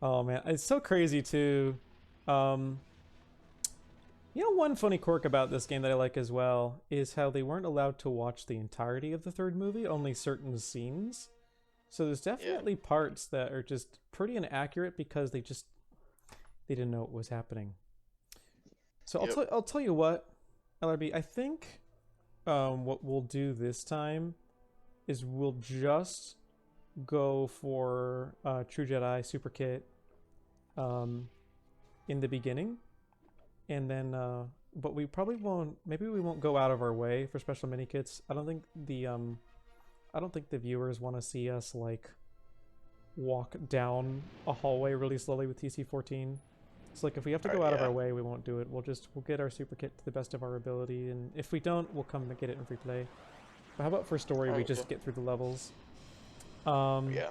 Oh man, it's so crazy too. Um, one funny quirk about this game that I like as well is how they weren't allowed to watch the entirety of the third movie, only certain scenes. So there's Yeah. definitely parts that are just pretty inaccurate because they didn't know what was happening. So Yep. I'll tell you what, LRB, I think what we'll do this time is we'll just go for True Jedi Super Kit um, in the beginning, and then but we probably won't. Maybe we won't go out of our way for special mini kits. I don't think the viewers want to see us like walk down a hallway really slowly with TC14. So like if we have to All go right. out of our Yeah. way, we won't do it. We'll get our super kit to the best of our ability, and if we don't, we'll come and get it in free play. But how about for story, All we right. Yeah. just get through the levels. Um, Yeah.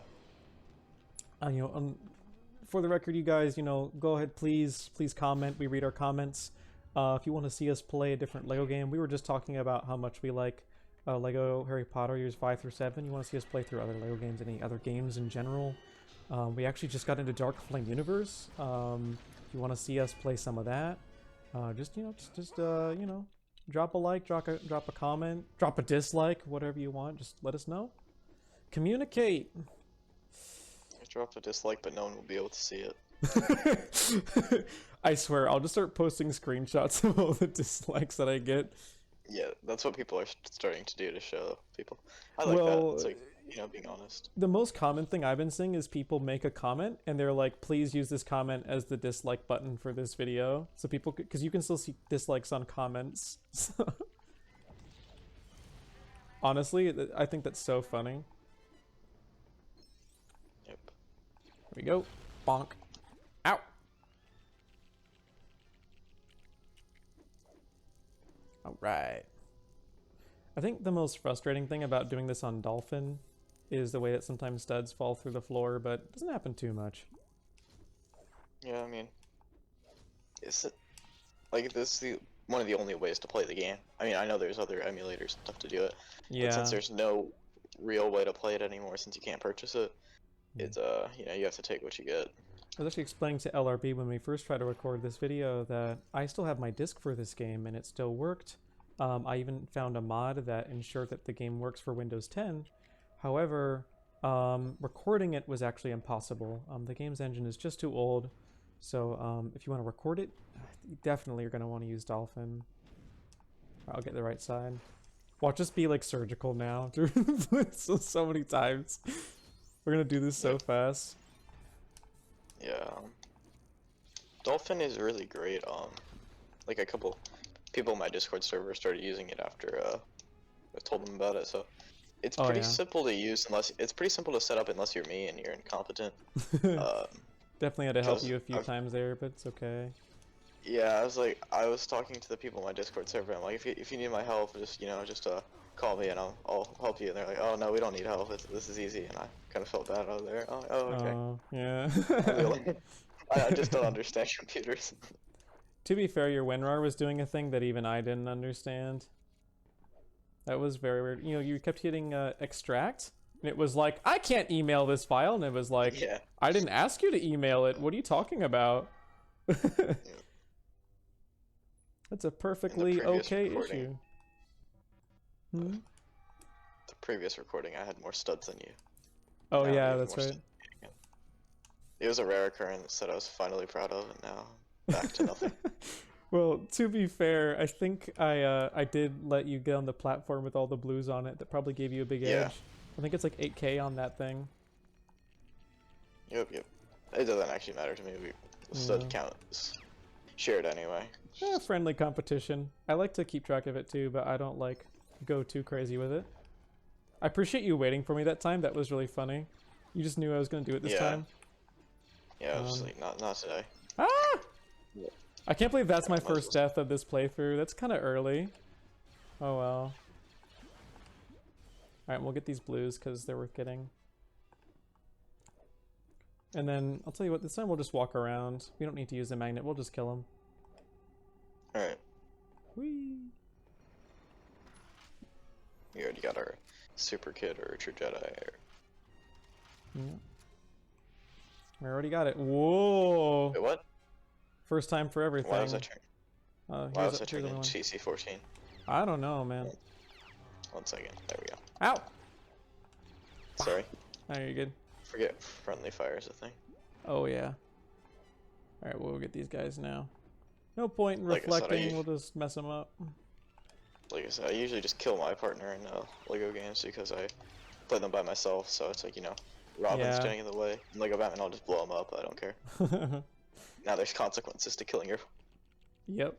you know, for the record, you guys, go ahead, please comment. We read our comments. If you want to see us play a different Lego game, we were just talking about how much we like Lego Harry Potter years 5 through 7. You want to see us play through other Lego games, any other games in general? We actually just got into Dark Flame Universe. If you want to see us play some of that, drop a like, drop a comment, drop a dislike, whatever you want. Just let us know. Communicate. I drop a dislike, but no one will be able to see it. I swear, I'll just start posting screenshots of all the dislikes that I get. Yeah, that's what people are starting to do to show people. I like that. It's Well, like, being honest. the most common thing I've been seeing is people make a comment and they're like, please use this comment as the dislike button for this video. So people, because you can still see dislikes on comments. Honestly, I think that's so funny. Yep. Here we go. Bonk. Ow. All right. I think the most frustrating thing about doing this on Dolphin is the way that sometimes studs fall through the floor, but it doesn't happen too much. Yeah, I mean, is it like this is the one of the only ways to play the game? I mean, I know there's other emulators and stuff to do it, but since Yeah. there's no real way to play it anymore, since you can't purchase it, Yeah. it's you have to take what you get. I was actually explaining to LRB when we first tried to record this video that I still have my disc for this game and it still worked. I even found a mod that ensured that the game works for Windows 10. However, recording it was actually impossible. The game's engine is just too old. So if you want to record it, you definitely are going to want to use Dolphin. I'll get the right side. Watch us be like surgical now. So many times. We're going to do this so Yep. fast. Yeah. Dolphin is really great. Like a couple people in my Discord server started using it after I told them about it. So it's Oh, pretty yeah. simple to use unless it's pretty simple to set up unless you're me and you're incompetent. Definitely had to help Because you a few times there, but it's okay. yeah, I was talking to the people in my Discord server. I'm like, if you need my help, just call me and I'll help you. And they're like, oh no, we don't need help. This is easy. And I kind of felt bad. I was there. Oh okay. Oh, yeah. I'm the only. I just don't understand computers. To be fair, your WinRAR was doing a thing that even I didn't understand. That was very weird. You kept hitting extract, and it was like, I can't email this file, and it was like, Yeah. I didn't ask you to email it. What are you talking about? Yeah. That's a In the perfectly previous okay recording, issue. the, Hmm? the previous recording, I had more studs than you, and Oh, now I yeah, have that's more right. studs. It was a rare occurrence that I was finally proud of, and now back to nothing. Well, to be fair, I think I did let you get on the platform with all the blues on it. That probably gave you a big Yeah. edge. I think it's like 8K on that thing. Yep. Yep. It doesn't actually matter to me. The Yeah. stud count is shared anyway. Friendly competition. I like to keep track of it too, but I don't like go too crazy with it. I appreciate you waiting for me that time. That was really funny. You just knew I was gonna do it this Yeah. time. Yeah. I was just Um, like, not today. ah! Yeah. I can't believe that's my Might as first well. death of this playthrough. That's kind of early. Oh well. Alright, we'll get these blues because they're worth getting. And then, I'll tell you what, this time we'll just walk around. We don't need to use the magnet, we'll just kill him. All right. Whee! We already got our super kid or true Jedi. Yeah. I already got it. Whoa! Wait, what? First time for everything. Why was I turn? Why Here's, was I here's turned another into one. CC-14? I don't know, man. 1 second. There we go. Ow! Sorry. Oh, you're good. Forget friendly fire is a thing. Oh, yeah. Alright, we'll get these guys now. No point in Like I said, reflecting, we'll just mess them up. Like I said, I usually just kill my partner in Lego games because I play them by myself, so it's like, you know, Robin's Yeah. getting in the way. In Lego Batman, I'll just blow him up, I don't care. Now there's consequences to killing Yep.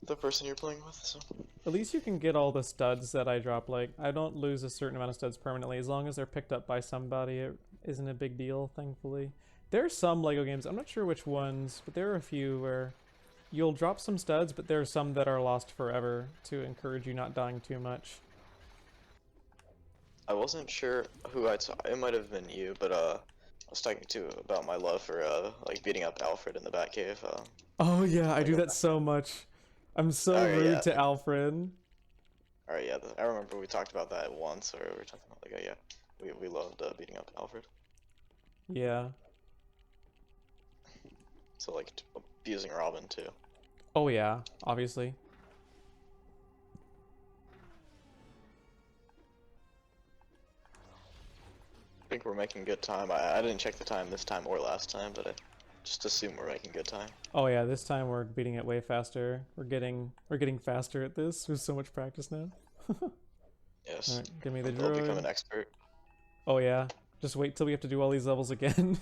the person you're playing with, so... At least you can get all the studs that I drop. Like, I don't lose a certain amount of studs permanently. As long as they're picked up by somebody, it isn't a big deal, thankfully. There are some Lego games, I'm not sure which ones, but there are a few where you'll drop some studs, but there are some that are lost forever to encourage you not dying too much. I wasn't sure who I saw. It might have been you, but I was talking to about my love for like beating up Alfred in the Batcave. Oh yeah, I do that so much. I'm so Oh, rude yeah. to Alfred. Alright, yeah, I remember we talked about that once, or we were talking about like, oh yeah, we loved beating up Alfred. Yeah. So like abusing Robin too. Oh yeah, obviously. I think we're making good time. I didn't check the time this time or last time, but I just assume we're making good time. Oh yeah, this time we're beating it way faster. We're getting faster at this with so much practice now. Yes. Alright, give me the I'll become an droid. expert. Oh yeah. Just wait till we have to do all these levels again.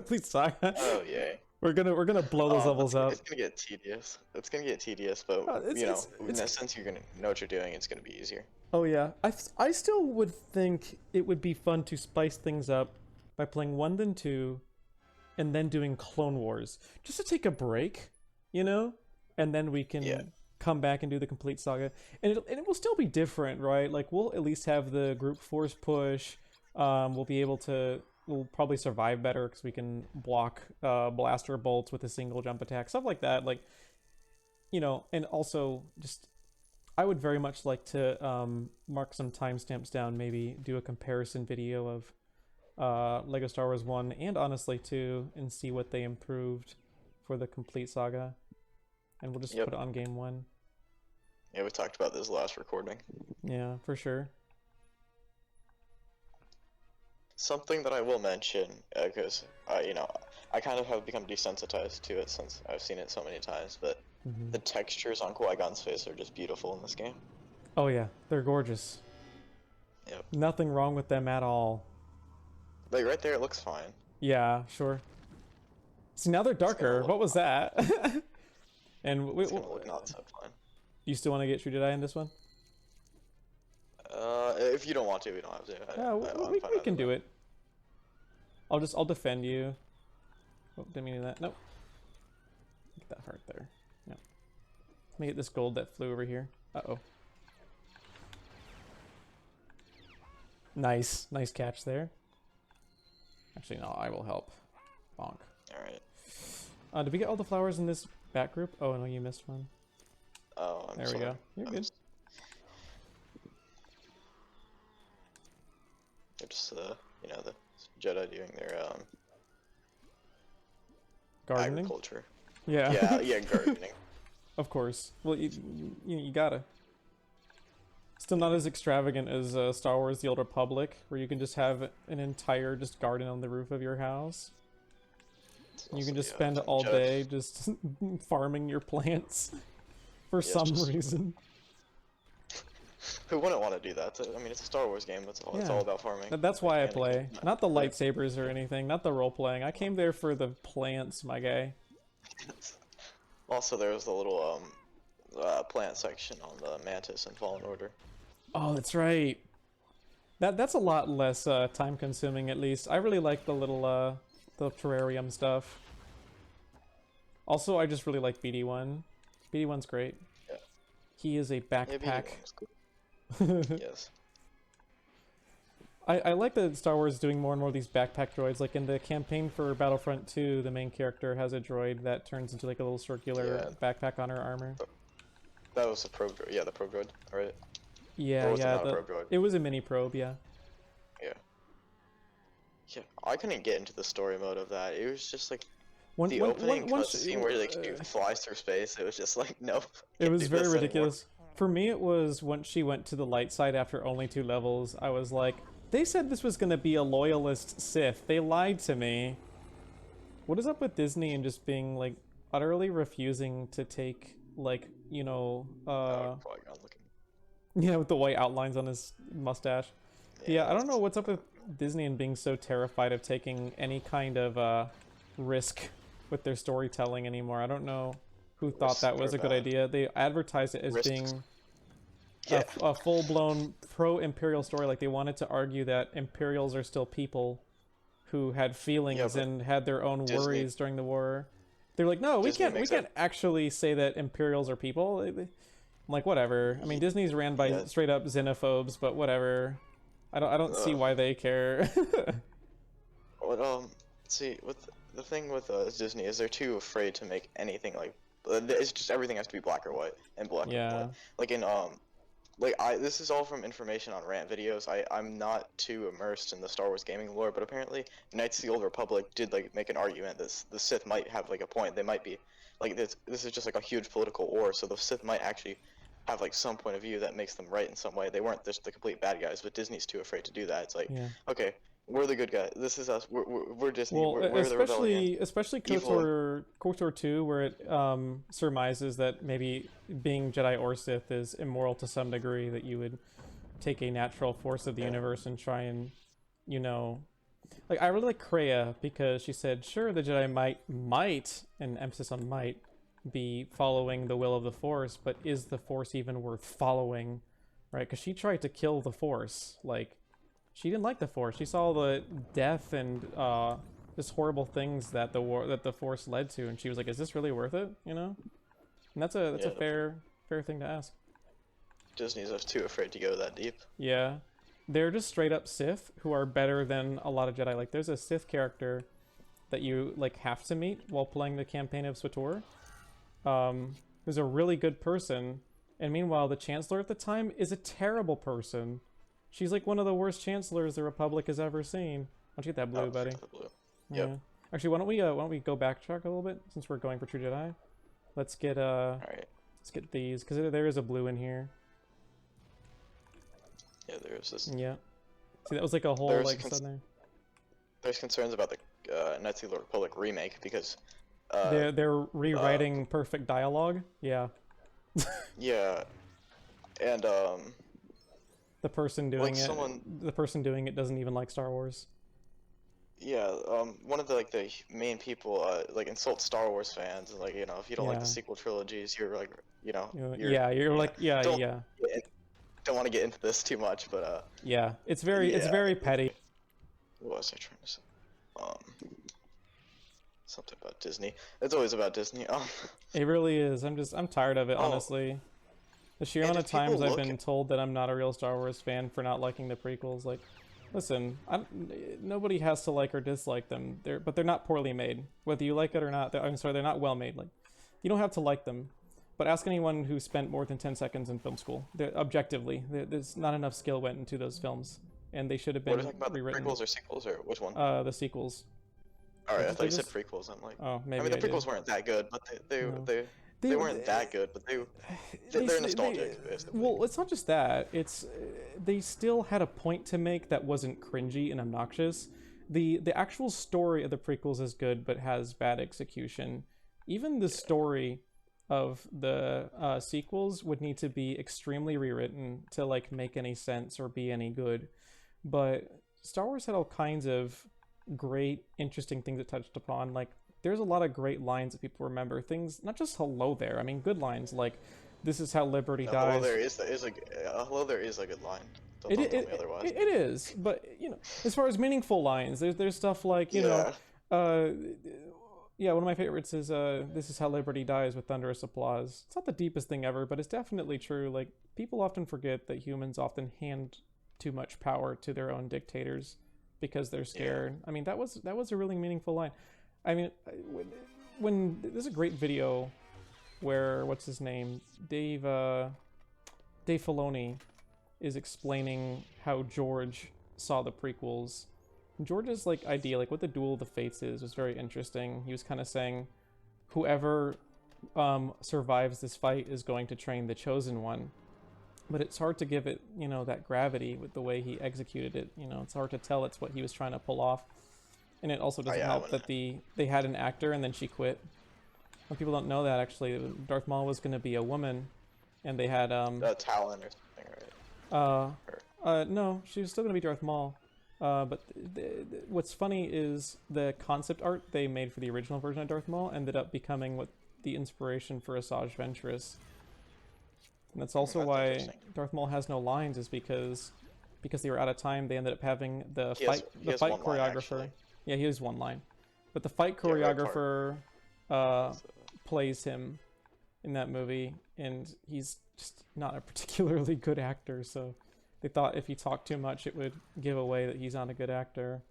Please saga. Oh yay. We're gonna blow those levels up. It's gonna get tedious. It's gonna get tedious, but you know, since you're gonna know what you're doing, it's gonna be easier. Oh yeah. I still would think it would be fun to spice things up by playing 1 then 2 and then doing Clone Wars. Just to take a break, you know? And then we can come back and do the complete saga. And it will still be different, right? Like we'll at least have the group force push. We'll probably survive better because we can block blaster bolts with a single jump attack, stuff like that. Like, you know, and also just I would very much like to mark some timestamps down, maybe do a comparison video of Lego Star Wars 1 and honestly 2 and see what they improved for the complete saga. And we'll just put it on game 1. Yeah, we talked about this last recording. Yeah, for sure. Something that I will mention, because you know, I kind of have become desensitized to it since I've seen it so many times, but the textures on Qui-Gon's face are just beautiful in this game. Oh yeah, they're gorgeous. Yep. Nothing wrong with them at all. Like right there, it looks fine. Yeah, sure. See, now they're darker. look What was that? And It's gonna look not so fine. you still want to get True Jedi in this one? If you don't want to, we don't have to. Yeah, we can do it. I'll defend you. Oh, didn't mean that. Nope. Get that heart there. Yeah. Let me get this gold that flew over here. Uh-oh. Nice. Nice catch there. Actually, no, I will help. Bonk. Alright. Did we get all the flowers in this back group? Oh, no, you missed one. Oh, I'm There sorry. we go. You're good. They're just, you know, the Jedi doing their, Gardening? agriculture. Yeah. Yeah, gardening. Of course. Well, you gotta. Still not as extravagant as Star Wars: The Old Republic, where you can just have an entire just garden on the roof of your house. You can just spend all day just farming your plants for some reason. Who wouldn't want to do that? I mean, it's a Star Wars game. It's all about farming. That's why I play. Not the lightsabers or anything. Not the role playing. I came there for the plants, my guy. Also, there was the little plant section on the Mantis and Fallen Order. Oh, that's right. That's a lot less time consuming, at least. I really like the little the terrarium stuff. Also, I just really like BD1. BD1's great. Yeah. He is a backpack. Yeah, cool. Yes. I like that Star Wars is doing more and more of these backpack droids. Like in the campaign for Battlefront 2, the main character has a droid that turns into like a little circular backpack on her armor. That was the probe droid. Yeah, the probe droid, right? Yeah, Or was it yeah. not a probe droid? It was a mini probe, yeah. Yeah. Yeah, I couldn't get into the story mode of that. It was just like When, the when, opening once cutscene where like she flies through space. It was just like, nope, it can't was do very this anymore. ridiculous. For me, it was once she went to the light side after only 2 levels. I was like, they said this was gonna be a loyalist Sith. They lied to me. What is up with Disney and just being like utterly refusing to take like, you know, Qui-Gon looking. yeah, with the white outlines on his mustache. Yeah, I don't know it's- what's up with Disney and being so terrified of taking any kind of risk with their storytelling anymore. I don't know who thought Risks that was are a good bad. idea. They advertised it as Risks. being Yeah. a full-blown pro-Imperial story. Like they wanted to argue that Imperials are still people who had feelings but and had their own Disney- worries during the war. They're like, no, we Disney can't makes can't actually say that Imperials are people. I'm like, whatever. I mean, Disney's ran by Yeah. straight up xenophobes, but whatever. I don't see Ugh. why they care. But see, with the thing with Disney is they're too afraid to make anything like. It's just everything has to be black or white and black Yeah. and white. Like in this is all from information on rant videos. I'm not too immersed in the Star Wars gaming lore, but apparently Knights of the Old Republic did like make an argument that the Sith might have like a point. They might be like this is just like a huge political war, so the Sith might actually have like some point of view that makes them right in some way. They weren't just the complete bad guys, but Disney's too afraid to do that. It's like, Yeah. okay, we're the good guys. This is us. We're Disney. Well, we're the rebellion. especially Evil. KOTOR 2, where it surmises that maybe being Jedi or Sith is immoral to some degree, that you would take a natural force of the Yeah. universe and try and, you know, like I really like Kreia because she said, sure, the Jedi might, and emphasis on might, be following the will of the Force, but is the Force even worth following, right? Because she tried to kill the Force, like. She didn't like the Force. She saw the death and just horrible things that the Force led to, and she was like, "Is this really worth it?" You know, and that's a Yeah. fair thing to ask. Disney's just too afraid to go that deep. Yeah, they're just straight up Sith who are better than a lot of Jedi. Like, there's a Sith character that you like have to meet while playing the campaign of SWTOR. Who's a really good person, and meanwhile, the Chancellor at the time is a terrible person. She's like one of the worst chancellors the Republic has ever seen. Why don't you get that blue, Oh, buddy? the blue. Yep. Yeah. Actually, why don't we go backtrack a little bit since we're going for True Jedi? Let's get All right. let's get these because there is a blue in here. Yeah, there's this. Yeah. See, that was like a whole There's like sudden There's concerns about the Knights of the Republic remake because. there. They're rewriting perfect dialogue. Yeah. Yeah. And The person doing someone- the person doing it doesn't even like Star Wars. yeah, one of the main people like insults Star Wars fans, and like, you know, if you don't like Yeah. the sequel trilogies, you're like, you know, You're like Don't- yeah. don't want to get into this too much, but Yeah. It's very petty. what was I trying to say? Something about Disney. It's always about Disney. It really is. I'm tired of it, Oh. honestly. The sheer And amount of if people times I've look been at- told that I'm not a real Star Wars fan for not liking the prequels, like, listen, nobody has to like or dislike them. But they're not poorly made. Whether you like it or not, I'm sorry, they're not well made. Like, you don't have to like them. But ask anyone who spent more than 10 seconds in film school. Objectively, there's not enough skill went into those films, and they should have what are been you talking about? The rewritten. prequels or sequels or which one? The sequels. All right, I they're thought you said just- prequels. I'm like, Oh, maybe I mean, the did. prequels weren't that good, but No. they weren't that good, but they're nostalgic. Basically. Well, it's not just that. It's they still had a point to make that wasn't cringy and obnoxious. The actual story of the prequels is good, but has bad execution. Even the story of the sequels would need to be extremely rewritten to like make any sense or be any good. But Star Wars had all kinds of great, interesting things it touched upon. Like, there's a lot of great lines that people remember. Things, not just hello there. I mean, good lines like, "This is how liberty Hello dies." there is hello there is a good line. Don't It, tell it, me otherwise. it is, but you know, as far as meaningful lines, there's stuff like Yeah. yeah, one of my favorites is "This is how liberty dies" with thunderous applause. It's not the deepest thing ever, but it's definitely true. Like, people often forget that humans often hand too much power to their own dictators because they're scared. I mean, that was a really meaningful line. I mean, when there's a great video where what's his name, Dave Filoni, is explaining how George saw the prequels, George's like idea, like what the Duel of the Fates is, was very interesting. He was kind of saying, whoever survives this fight is going to train the Chosen One. But it's hard to give it, you know, that gravity with the way he executed it. You know, it's hard to tell it's what he was trying to pull off. And it also doesn't help that they had an actor and then she quit. Some people don't know that actually. Darth Maul was going to be a woman, and they had Talon or something, right? no, she was still going to be Darth Maul. But what's funny is the concept art they made for the original version of Darth Maul ended up becoming what the inspiration for Asajj Ventress. And that's also why Darth Maul has no lines, is because they were out of time. They ended up having the fight choreographer. Yeah, he has one line, but the fight choreographer plays him in that movie, and he's just not a particularly good actor. So they thought if he talked too much, it would give away that he's not a good actor.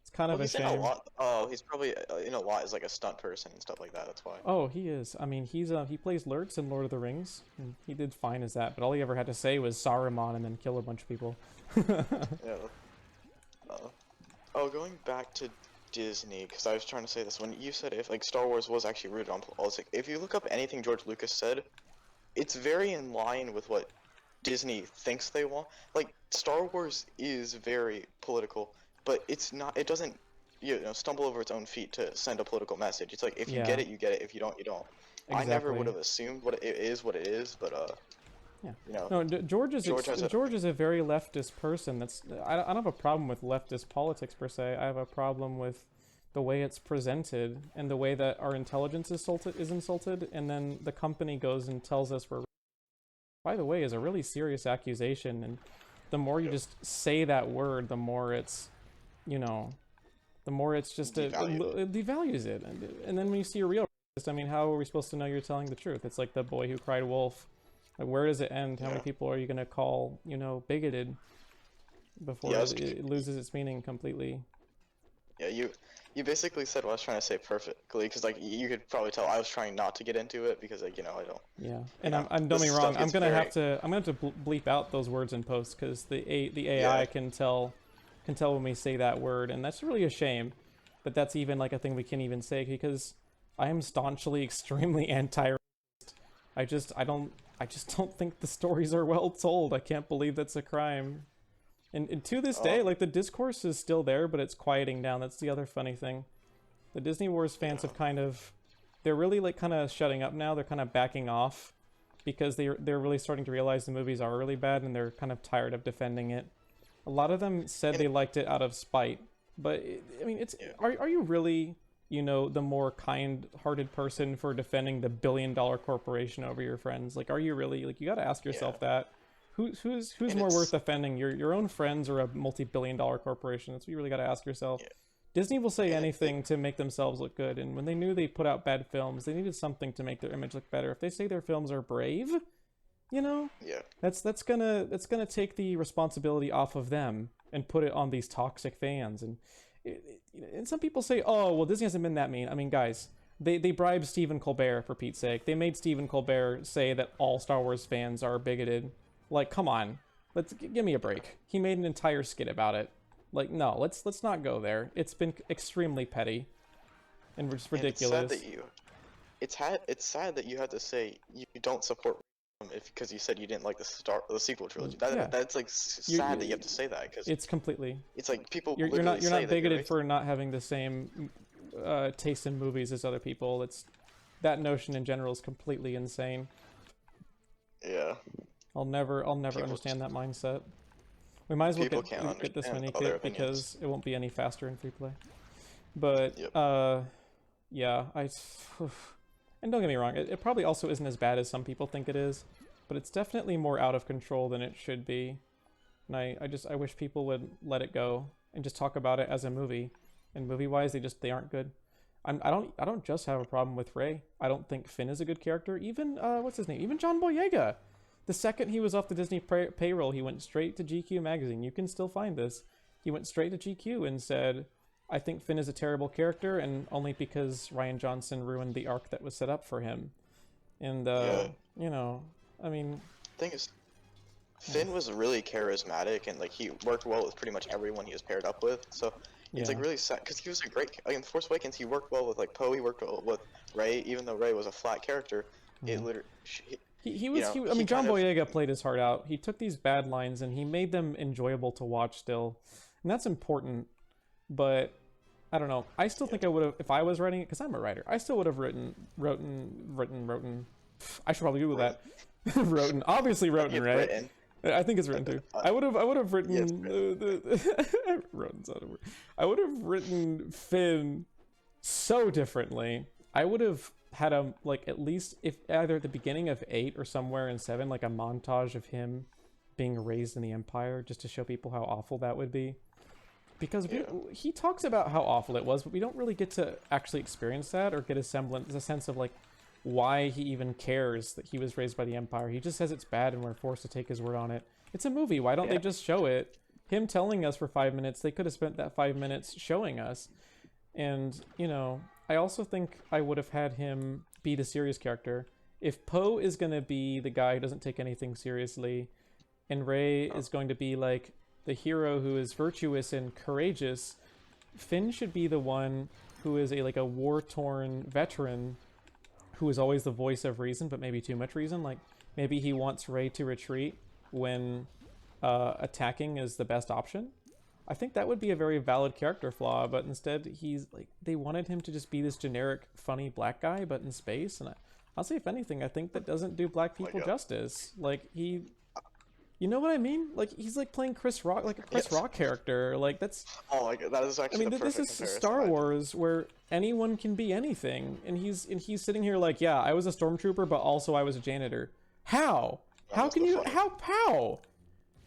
It's kind of a shame. Oh, he's probably in a lot as like a stunt person and stuff like that. That's why. Oh, he is. I mean, he plays Lurtz in Lord of the Rings, and he did fine as that. But all he ever had to say was Saruman and then kill a bunch of people. Yeah. Oh, going back to Disney, because I was trying to say this when you said if like Star Wars was actually rooted on politics. If you look up anything George Lucas said, it's very in line with what Disney thinks they want. Like Star Wars is very political, but it's not. It doesn't, stumble over its own feet to send a political message. It's like if you get it, you get it. If you don't, you don't. Exactly. I never would have assumed what it is, but yeah. No, George is a very leftist person. I don't have a problem with leftist politics per se. I have a problem with the way it's presented and the way that our intelligence is insulted, and then the company goes and tells us we're. By the way, is a really serious accusation, and the more you just say that word, the more it's, the more it's just it devalues it. And then when you see a real racist, I mean, how are we supposed to know you're telling the truth? It's like the boy who cried wolf. Like, where does it end? How many people are you going to call, bigoted before it loses its meaning completely? Yeah, you basically said what I was trying to say perfectly, because like you could probably tell I was trying not to get into it because like I don't. Yeah, and I'm don't get me wrong. I'm gonna have to bleep out those words in post because the AI can tell when we say that word, and that's really a shame. But that's even like a thing we can't even say because I am staunchly extremely anti-racist. I just don't think the stories are well told. I can't believe that's a crime. And to this day, like, the discourse is still there, but it's quieting down. That's the other funny thing. The Disney Wars fans have they're really, like, kind of shutting up now. They're kind of backing off because they're really starting to realize the movies are really bad, and they're kind of tired of defending it. A lot of them said they liked it out of spite. But, I mean, are you really, the more kind-hearted person for defending the billion-dollar corporation over your friends? Like, are you really? Like, you got to ask yourself that. Who's more worth offending, your own friends or a multi-billion-dollar corporation? That's what you really got to ask yourself. Yeah. Disney will say anything to make themselves look good, and when they knew they put out bad films, they needed something to make their image look better. If they say their films are brave, that's gonna take the responsibility off of them and put it on these toxic fans. And some people say, oh, well, Disney hasn't been that mean. I mean, guys, they bribed Stephen Colbert, for Pete's sake. They made Stephen Colbert say that all Star Wars fans are bigoted. Like, come on, give me a break. He made an entire skit about it. Like, no, let's not go there. It's been extremely petty and just ridiculous. It's sad that you had to say you don't support because you said you didn't like the sequel trilogy. That's like sad that you have to say that because it's like people. You're not bigoted for not having the same taste in movies as other people. That notion in general is completely insane. Yeah. I'll never understand that mindset. We might as well get this mini kit because it won't be any faster in free play. But yeah, and don't get me wrong, it probably also isn't as bad as some people think it is, but it's definitely more out of control than it should be. And I wish people would let it go and just talk about it as a movie. And movie-wise, they aren't good. I don't just have a problem with Rey. I don't think Finn is a good character. Even what's his name? Even John Boyega. The second he was off the Disney payroll, he went straight to GQ magazine. You can still find this. He went straight to GQ and said, I think Finn is a terrible character, and only because Rian Johnson ruined the arc that was set up for him. And, I mean... The thing is, Finn was really charismatic, and, like, he worked well with pretty much everyone he was paired up with. So, It's Yeah. like really sad because he was a great. Like in Force Awakens, he worked well with like Poe. He worked well with Rey, even though Rey was a flat character. It Yeah. literally, He you was know, he I he mean John kind of Boyega played his heart out. He took these bad lines and he made them enjoyable to watch still. And that's important. But I don't know. I still yeah. think I would have, if I was writing it, because I'm a writer, I still would have written. I should probably Google that. Wrote, obviously wrote, It's right? written. I think it's written too. I would have written Yes, wrotten's not a word. I would have written Finn so differently. I would have had a like at least if either at the beginning of 8 or somewhere in 7, like a montage of him being raised in the Empire, just to show people how awful that would be. Because Yeah. he talks about how awful it was, but we don't really get to actually experience that or get a sense of like why he even cares that he was raised by the Empire. He just says it's bad and we're forced to take his word on it. It's a movie. Why don't they Yeah. just show it? Him telling us for 5 minutes, they could have spent that 5 minutes showing us. And, you know, I also think I would have had him be the serious character. If Poe is going to be the guy who doesn't take anything seriously, and Rey is going to be like the hero who is virtuous and courageous, Finn should be the one who is a war-torn veteran who is always the voice of reason, but maybe too much reason. Like, maybe he wants Rey to retreat when attacking is the best option. I think that would be a very valid character flaw, but instead he's like, they wanted him to just be this generic, funny black guy, but in space. And I'll say, if anything, I think that doesn't do black people God. justice. Like, you know what I mean? Like, he's like playing Chris Rock, like a Chris Rock character. Like, that's, Oh my god, that is I actually mean, the this perfect is comparison. Star Wars, where anyone can be anything, and he's sitting here like, yeah, I was a stormtrooper, but also I was a janitor. How? How That's can so you? funny. How?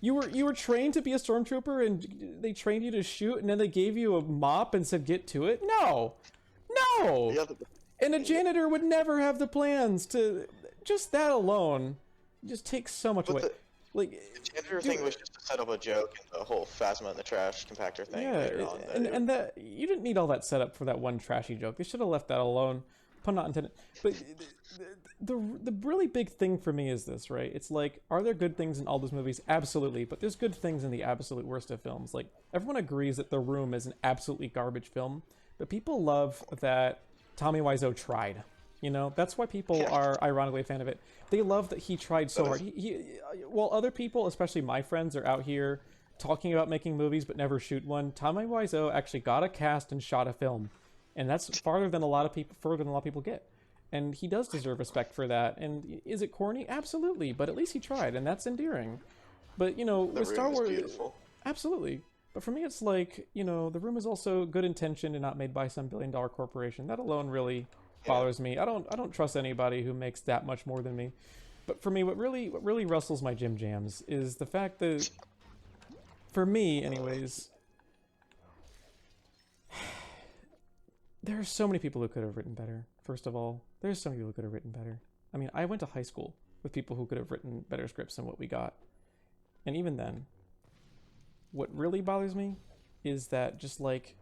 You were trained to be a stormtrooper, and they trained you to shoot, and then they gave you a mop and said get to it. No. Yeah, And a janitor would never have the plans to. Just that alone, just takes so much but away. the Like, janitor thing was just to set up a joke and the whole Phasma in the trash compactor thing yeah, later on. and that you didn't need all that setup for that one trashy joke. They should have left that alone. Pun not intended. But the really big thing for me is this, right? It's like, are there good things in all those movies? Absolutely, but there's good things in the absolute worst of films. Like, everyone agrees that The Room is an absolutely garbage film, but people love that Tommy Wiseau tried. You know, that's why people are ironically a fan of it. They love that he tried so hard. While other people, especially my friends, are out here talking about making movies but never shoot one, Tommy Wiseau actually got a cast and shot a film, and that's further than a lot of people get. And he does deserve respect for that. And is it corny? Absolutely, but at least he tried, and that's endearing. But, you know, with Star Wars, beautiful. absolutely. But for me, it's like, you know, The Room is also good intentioned and not made by some billion-dollar corporation. That alone really bothers me. I don't trust anybody who makes that much more than me. But for me, what really rustles my Jim Jams is the fact that, for me anyways, there are so many people who could have written better. First of all, there's so many people who could have written better. I mean, I went to high school with people who could have written better scripts than what we got. And even then, what really bothers me is that just like,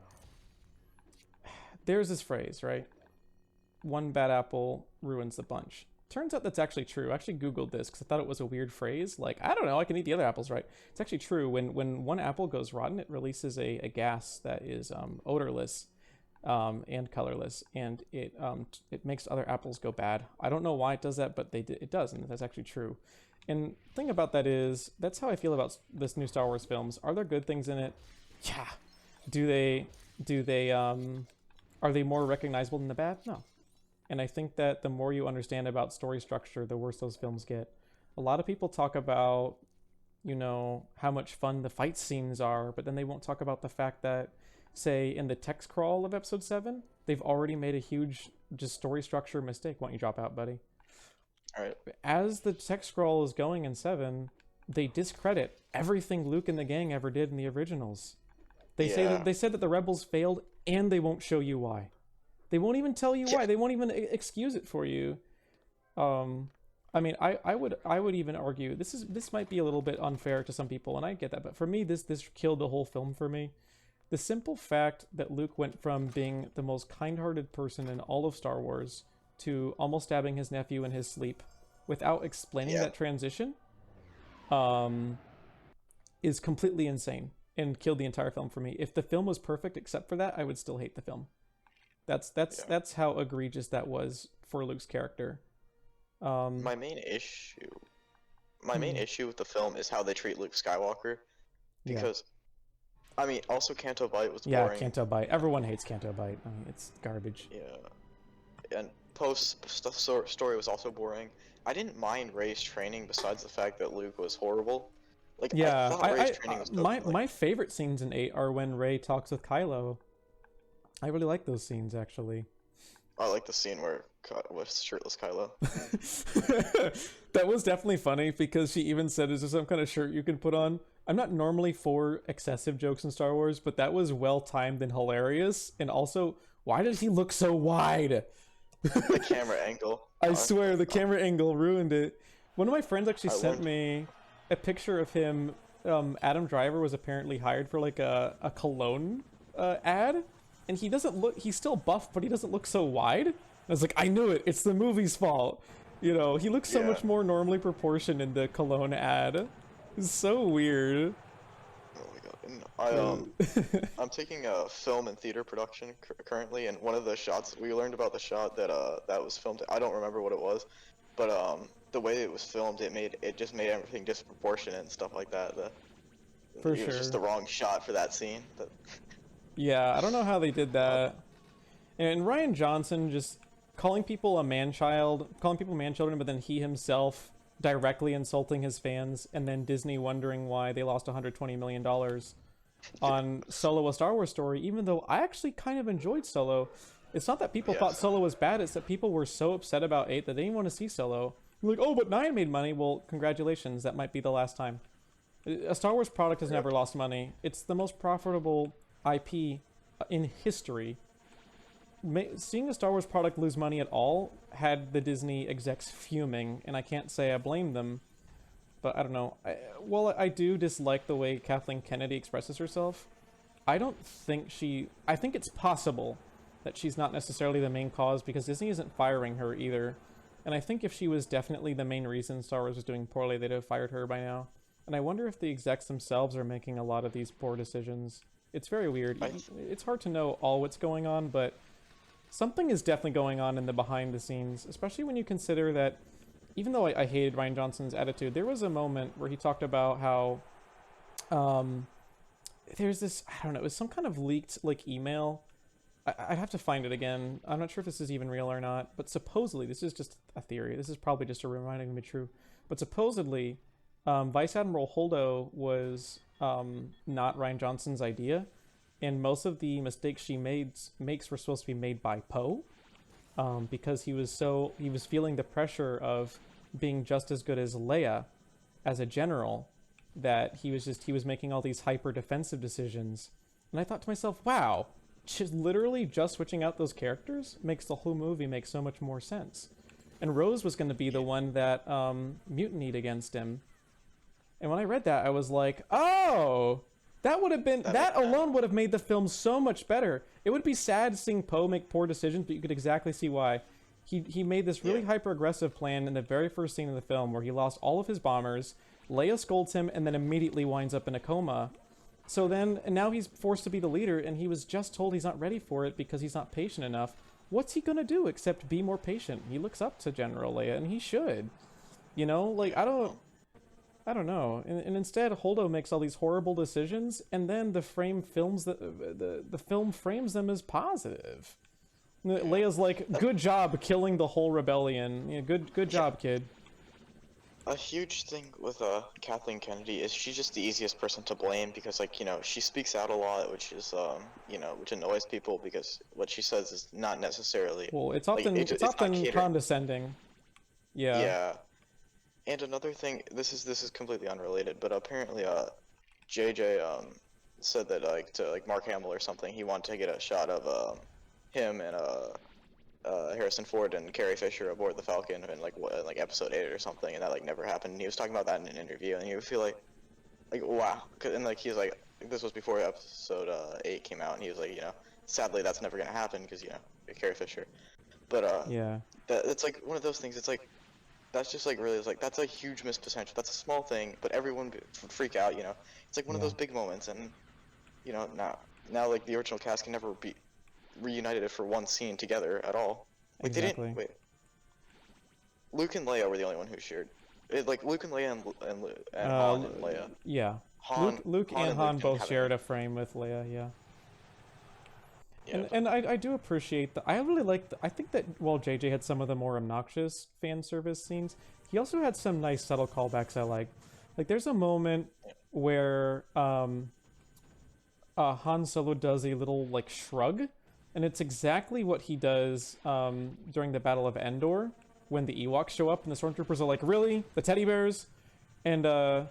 there's this phrase, right? One bad apple ruins the bunch. Turns out that's actually true. I actually Googled this because I thought it was a weird phrase. Like, I don't know, I can eat the other apples, right? It's actually true. When one apple goes rotten, it releases a gas that is odorless and colorless, and it makes other apples go bad. I don't know why it does that, but it does, and that's actually true. And the thing about that is, that's how I feel about this new Star Wars films. Are there good things in it? Yeah. Do they are they more recognizable than the bad? No. And I think that the more you understand about story structure, the worse those films get. A lot of people talk about, you know, how much fun the fight scenes are, but then they won't talk about the fact that, say, in the text crawl of episode 7, they've already made a huge just story structure mistake. Why don't you drop out, buddy? All right. As the text scroll is going in 7, they discredit everything Luke and the gang ever did in the originals. They said that the rebels failed, and they won't show you why. They won't even tell you why. They won't even excuse it for you. I mean, I would even argue this might be a little bit unfair to some people, and I get that, but for me, this killed the whole film for me. The simple fact that Luke went from being the most kind-hearted person in all of Star Wars to almost stabbing his nephew in his sleep without explaining that transition is completely insane. and killed the entire film for me. If the film was perfect except for that, I would still hate the film. That's how egregious that was for Luke's character. My main issue with the film is how they treat Luke Skywalker, because I mean, also Canto Bight was boring. Yeah, Canto Bight. Everyone hates Canto Bight. I mean, it's garbage. Yeah, and Poe's story was also boring. I didn't mind Rey's training, besides the fact that Luke was horrible. Like, yeah, I thought Rey's training was my favorite scenes in 8 are when Rey talks with Kylo. I really like those scenes, actually. I like the scene with shirtless Kylo. That was definitely funny, because she even said, "Is there some kind of shirt you can put on?" I'm not normally for excessive jokes in Star Wars, but that was well timed and hilarious. And also, why does he look so wide? The camera angle. I swear, the camera angle ruined it. One of my friends actually sent me a picture of him. Adam Driver was apparently hired for like a cologne ad, and he doesn't look. He's still buff, but he doesn't look so wide. I was like, I knew it. It's the movie's fault. You know, he looks so much more normally proportioned in the cologne ad. It's so weird. Oh my god. I'm taking a film and theater production currently, and one of the shots we learned about the shot that was filmed. I don't remember what it was, but the way it was filmed, it just made everything disproportionate and stuff like that. It was just the wrong shot for that scene. Yeah, I don't know how they did that. And Rian Johnson just calling people man-children, but then he himself directly insulting his fans, and then Disney wondering why they lost $120 million on Solo: A Star Wars Story, even though I actually kind of enjoyed Solo. It's not that people thought Solo was bad, it's that people were so upset about 8 that they didn't want to see Solo. Like, oh, but 9 made money. Well, congratulations, that might be the last time. A Star Wars product has never lost money. It's the most profitable IP in history. Seeing a Star Wars product lose money at all had the Disney execs fuming, and I can't say I blame them, but I don't know. While I do dislike the way Kathleen Kennedy expresses herself, I think it's possible that she's not necessarily the main cause, because Disney isn't firing her either. And I think if she was definitely the main reason Star Wars was doing poorly, they'd have fired her by now. And I wonder if the execs themselves are making a lot of these poor decisions. It's very weird. It's hard to know all what's going on, but something is definitely going on in the behind the scenes, especially when you consider that even though I hated Rian Johnson's attitude, there was a moment where he talked about how there's this, I don't know, it was some kind of leaked like email. I'd have to find it again. I'm not sure if this is even real or not, but supposedly, this is just a theory. This is probably just a reminding me true. But supposedly, Vice Admiral Holdo was not Rian Johnson's idea, and most of the mistakes she makes were supposed to be made by Poe, because he was feeling the pressure of being just as good as Leia as a general, that he was making all these hyper defensive decisions. And I thought to myself, wow, literally just switching out those characters makes the whole movie make so much more sense. And Rose was going to be the one that mutinied against him. And when I read that, I was like, oh, that alone would have made the film so much better. It would be sad seeing Poe make poor decisions, but you could exactly see why. He made this really hyper-aggressive plan in the very first scene of the film where he lost all of his bombers, Leia scolds him, and then immediately winds up in a coma. So then, and now he's forced to be the leader, and he was just told he's not ready for it because he's not patient enough. What's he gonna do except be more patient? He looks up to General Leia, and he should. You know, like, I don't know. And instead, Holdo makes all these horrible decisions, and then the film frames them as positive. Leia's like, good job killing the whole rebellion. Yeah, good job, kid. A huge thing with Kathleen Kennedy is she's just the easiest person to blame, because, like, you know, she speaks out a lot, which is which annoys people, because what she says is not necessarily, well, it's often condescending. Yeah. And another thing, this is completely unrelated, but apparently JJ said that, like, to like Mark Hamill or something, he wanted to get a shot of him and Harrison Ford and Carrie Fisher aboard the Falcon in like episode 8 or something, and that like never happened. And he was talking about that in an interview, and you would feel like wow, and like he was like, this was before episode 8 came out, and he was like, you know, sadly that's never gonna happen because, you know, Carrie Fisher. But yeah, it's like one of those things. It's like that's just like really, it's like that's a huge missed potential. That's a small thing, but everyone would freak out. You know, it's like one of those big moments, and you know, now like the original cast can never be reunited for one scene together at all. Like they Exactly. didn't wait. Luke and Leia were the only one who shared. Like Luke and Leia and Han and Leia. Yeah. Han Luke Han and and Luke Han didn't both have shared any. a frame with Leia, yeah. Yeah, And I do appreciate that. I really like I think that while JJ had some of the more obnoxious fan service scenes, he also had some nice subtle callbacks I like. Like there's a moment where Han Solo does a little like shrug, and it's exactly what he does during the Battle of Endor when the Ewoks show up and the stormtroopers are like, "Really? The teddy bears?" And and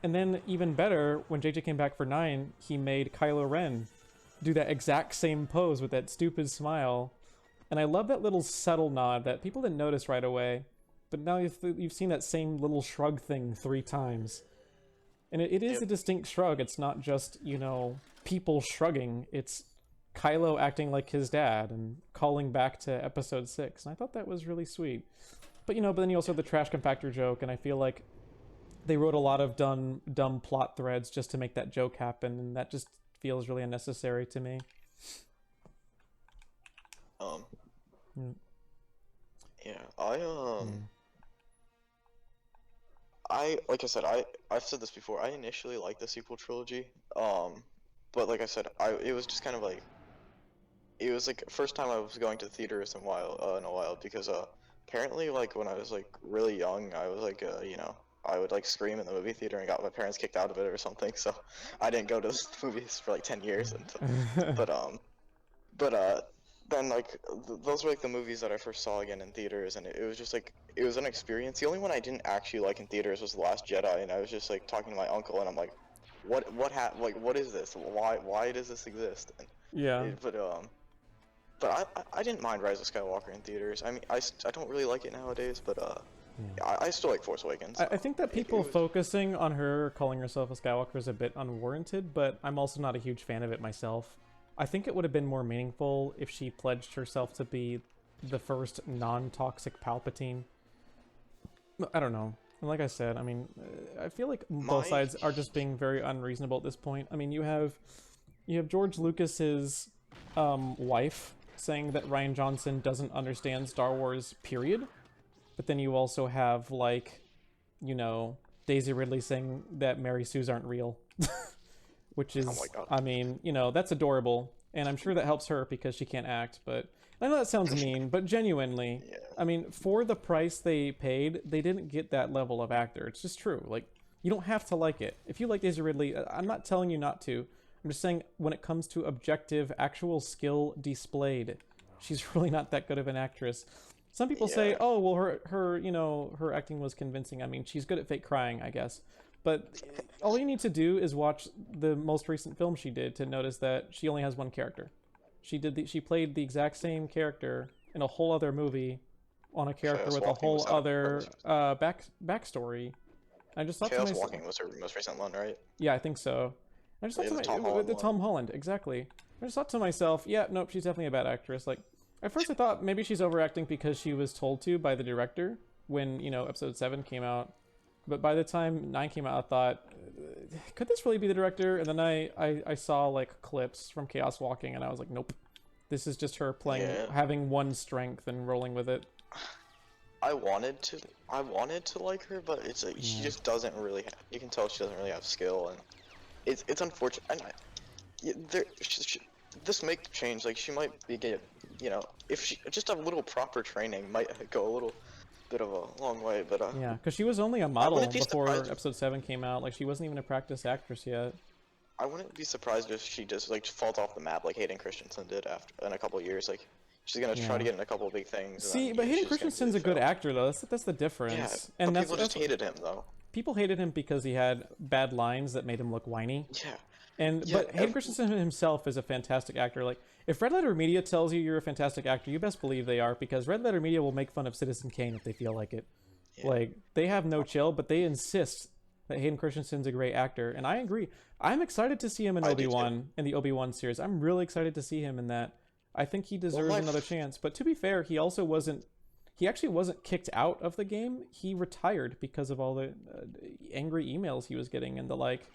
then even better, when JJ came back for 9, he made Kylo Ren do that exact same pose with that stupid smile. And I love that little subtle nod that people didn't notice right away, but now you've seen that same little shrug thing 3 times. And it is Yep. a distinct shrug. It's not just, people shrugging. It's Kylo acting like his dad and calling back to episode 6. And I thought that was really sweet. But but then you also have the trash compactor joke, and I feel like they wrote a lot of dumb plot threads just to make that joke happen, and that just feels really unnecessary to me. Mm. Yeah, I like I said, I've said this before. I initially liked the sequel trilogy, but like I said, it was just kind of like it was like first time I was going to the theaters in a while because apparently like when I was like really young, I was like I would like scream in the movie theater and got my parents kicked out of it or something. So I didn't go to the movies for like 10 years but then like those were like the movies that I first saw again in theaters, and it was just like it was an experience. The only one I didn't actually like in theaters was The Last Jedi, and I was just like talking to my uncle, and I'm like, what is this? Why does this exist? And Yeah. I didn't mind Rise of Skywalker in theaters. I mean, I don't really like it nowadays, but I still like Force Awakens. I think that people focusing on her calling herself a Skywalker is a bit unwarranted, but I'm also not a huge fan of it myself. I think it would have been more meaningful if she pledged herself to be the first non-toxic Palpatine. I don't know. And like I said, I mean, I feel like both sides are just being very unreasonable at this point. I mean, you have George Lucas's wife saying that Rian Johnson doesn't understand Star Wars, period. But then you also have, like, Daisy Ridley saying that Mary Sues aren't real. Which is, oh my God. I mean, that's adorable. And I'm sure that helps her because she can't act. But I know that sounds mean, but genuinely, Yeah. I mean, for the price they paid, they didn't get that level of actor. It's just true. Like, you don't have to like it. If you like Daisy Ridley, I'm not telling you not to. I'm just saying when it comes to objective, actual skill displayed, she's really not that good of an actress. Some people say, oh, well, her acting was convincing. I mean, she's good at fake crying, I guess. But all you need to do is watch the most recent film she did to notice that she only has one character. She played the exact same character in a whole other movie on a character with a whole other backstory. I just thought Chaos Walking was her most recent one, right? Yeah, I think so. I just thought to Tom Holland, exactly. I just thought to myself, yeah, nope, she's definitely a bad actress. Like, at first I thought maybe she's overacting because she was told to by the director when, episode 7 came out. But by the time 9 came out, I thought, could this really be the director? And then I saw, like, clips from Chaos Walking, and I was like, nope. This is just her playing, having one strength and rolling with it. I wanted to like her, but it's like, she just doesn't really have, you can tell she doesn't really have skill, and it's unfortunate. And this may change, like, she might be if she, just a little proper training might go a little bit of a long way, but yeah, because she was only a model before episode 7 came out. Like, she wasn't even a practice actress yet. I wouldn't be surprised if she just like falls off the map like Hayden Christensen did in a couple years. Like, she's gonna try to get in a couple big things. See, but Hayden Christensen's a good actor though. That's the difference. Yeah, and people just hated him though. People hated him because he had bad lines that made him look whiny. Yeah. But Hayden Christensen himself is a fantastic actor. Like, if Red Letter Media tells you you're a fantastic actor, you best believe they are, because Red Letter Media will make fun of Citizen Kane if they feel like it. Yeah. Like, they have no chill, but they insist that Hayden Christensen's a great actor, and I agree. I'm excited to see him in Obi-Wan, in the Obi-Wan series. I'm really excited to see him in that. I think he deserves another chance. But to be fair, he actually wasn't kicked out of the game. He retired because of all the angry emails he was getting and the like.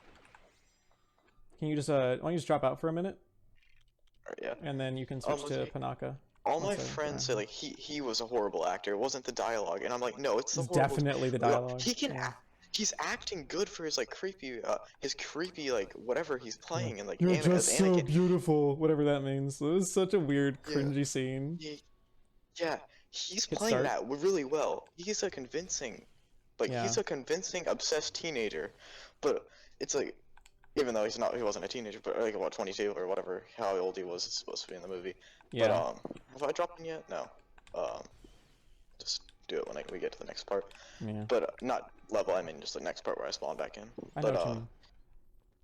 Can you just why don't you just drop out for a minute, Alright, yeah. and then you can switch to Okay. Panaka. All my Once I friends say like he was a horrible actor. It wasn't the dialogue, and I'm like, no, it's the It's horrible. definitely the Well, dialogue. He can yeah. act. He's acting good for his like creepy, like whatever he's playing, and like You're as just so Anakin. beautiful, whatever that means. It was such a weird, Yeah. cringy scene. Yeah, he's Hit playing start. that really well. He's a convincing, Yeah. he's a convincing, obsessed teenager, but it's like, even though he wasn't a teenager, but like what 22 or whatever, how old he was supposed to be in the movie. Yeah. But have I dropped in yet? No. Just do it when we get to the next part. Yeah. But not level. I mean just the next part where I spawn back in. I know But what you mean.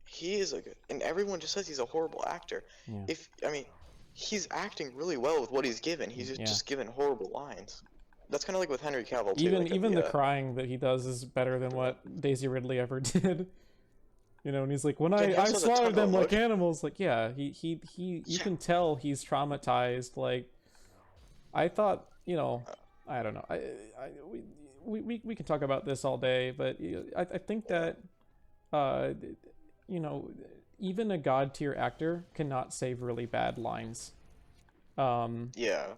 he is and everyone just says he's a horrible actor. Yeah. He's acting really well with what he's given. He's just given horrible lines. That's kind of like with Henry Cavill too. Even the crying that he does is better than what Daisy Ridley ever did. You know, and he's like, when Yeah, he I also has a ton slaughtered of them like emotion. animals. Like, yeah, you Yeah. can tell he's traumatized. Like, I thought, you know, I don't know. We can talk about this all day, but I think that, you know, even a god tier actor cannot save really bad lines. Yeah.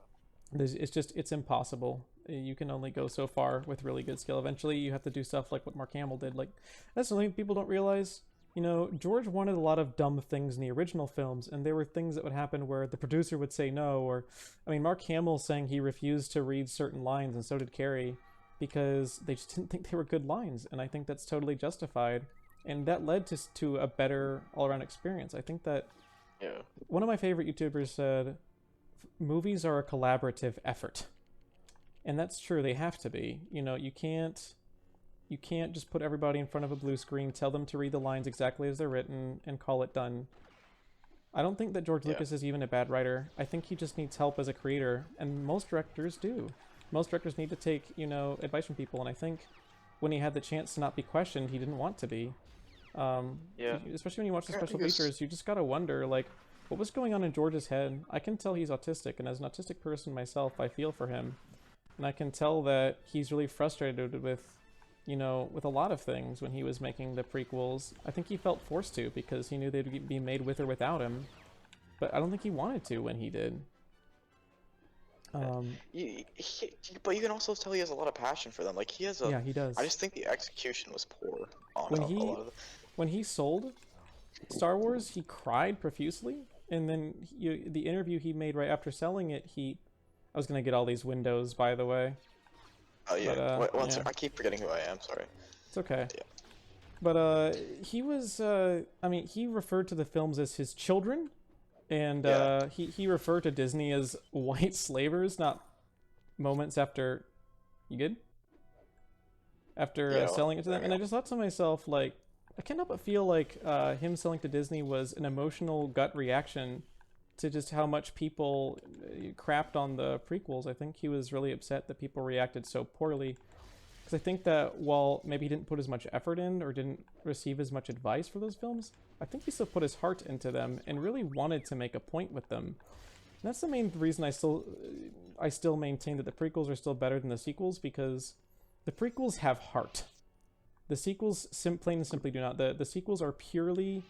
It's impossible. You can only go so far with really good skill. Eventually, you have to do stuff like what Mark Hamill did. Like, that's something people don't realize. You know, George wanted a lot of dumb things in the original films, and there were things that would happen where the producer would say no, or, I mean, Mark Hamill saying he refused to read certain lines, and so did Carrie, because they just didn't think they were good lines, and I think that's totally justified, and that led to a better all-around experience. I think that Yeah. one of my favorite YouTubers said, movies are a collaborative effort. And that's true, they have to be. You know, you can't just put everybody in front of a blue screen, tell them to read the lines exactly as they're written, and call it done. I don't think that George Lucas is even a bad writer. I think he just needs help as a creator, and most directors do. Most directors need to take, you know, advice from people, and I think when he had the chance to not be questioned, he didn't want to be. Yeah. Especially when you watch the Yeah, special he was- features, you just gotta wonder, like, what was going on in George's head? I can tell he's autistic, and as an autistic person myself, I feel for him. And I can tell that he's really frustrated with, you know, with a lot of things when he was making the prequels. I think he felt forced to because he knew they'd be made with or without him. But I don't think he wanted to when he did. But you can also tell he has a lot of passion for them. Like he has a. Yeah, he does. I just think the execution was poor on When a he lot of the. when he sold Star Wars, he cried profusely, and then the interview he made right after selling it, I was gonna get all these windows, by the way. Oh yeah. But, One yeah. sec, I keep forgetting who I am. Sorry. It's okay. Yeah. But he was I mean, he referred to the films as his children, and Yeah. he referred to Disney as white slavers, not moments after. You good? After Yeah, selling it to them, there and we I go. just thought to myself, like, I can't help but feel like him selling to Disney was an emotional gut reaction to just how much people crapped on the prequels. I think he was really upset that people reacted so poorly. Because I think that while maybe he didn't put as much effort in or didn't receive as much advice for those films, I think he still put his heart into them and really wanted to make a point with them. And that's the main reason I still maintain that the prequels are still better than the sequels, because the prequels have heart. The sequels plain and simply do not. The sequels are purely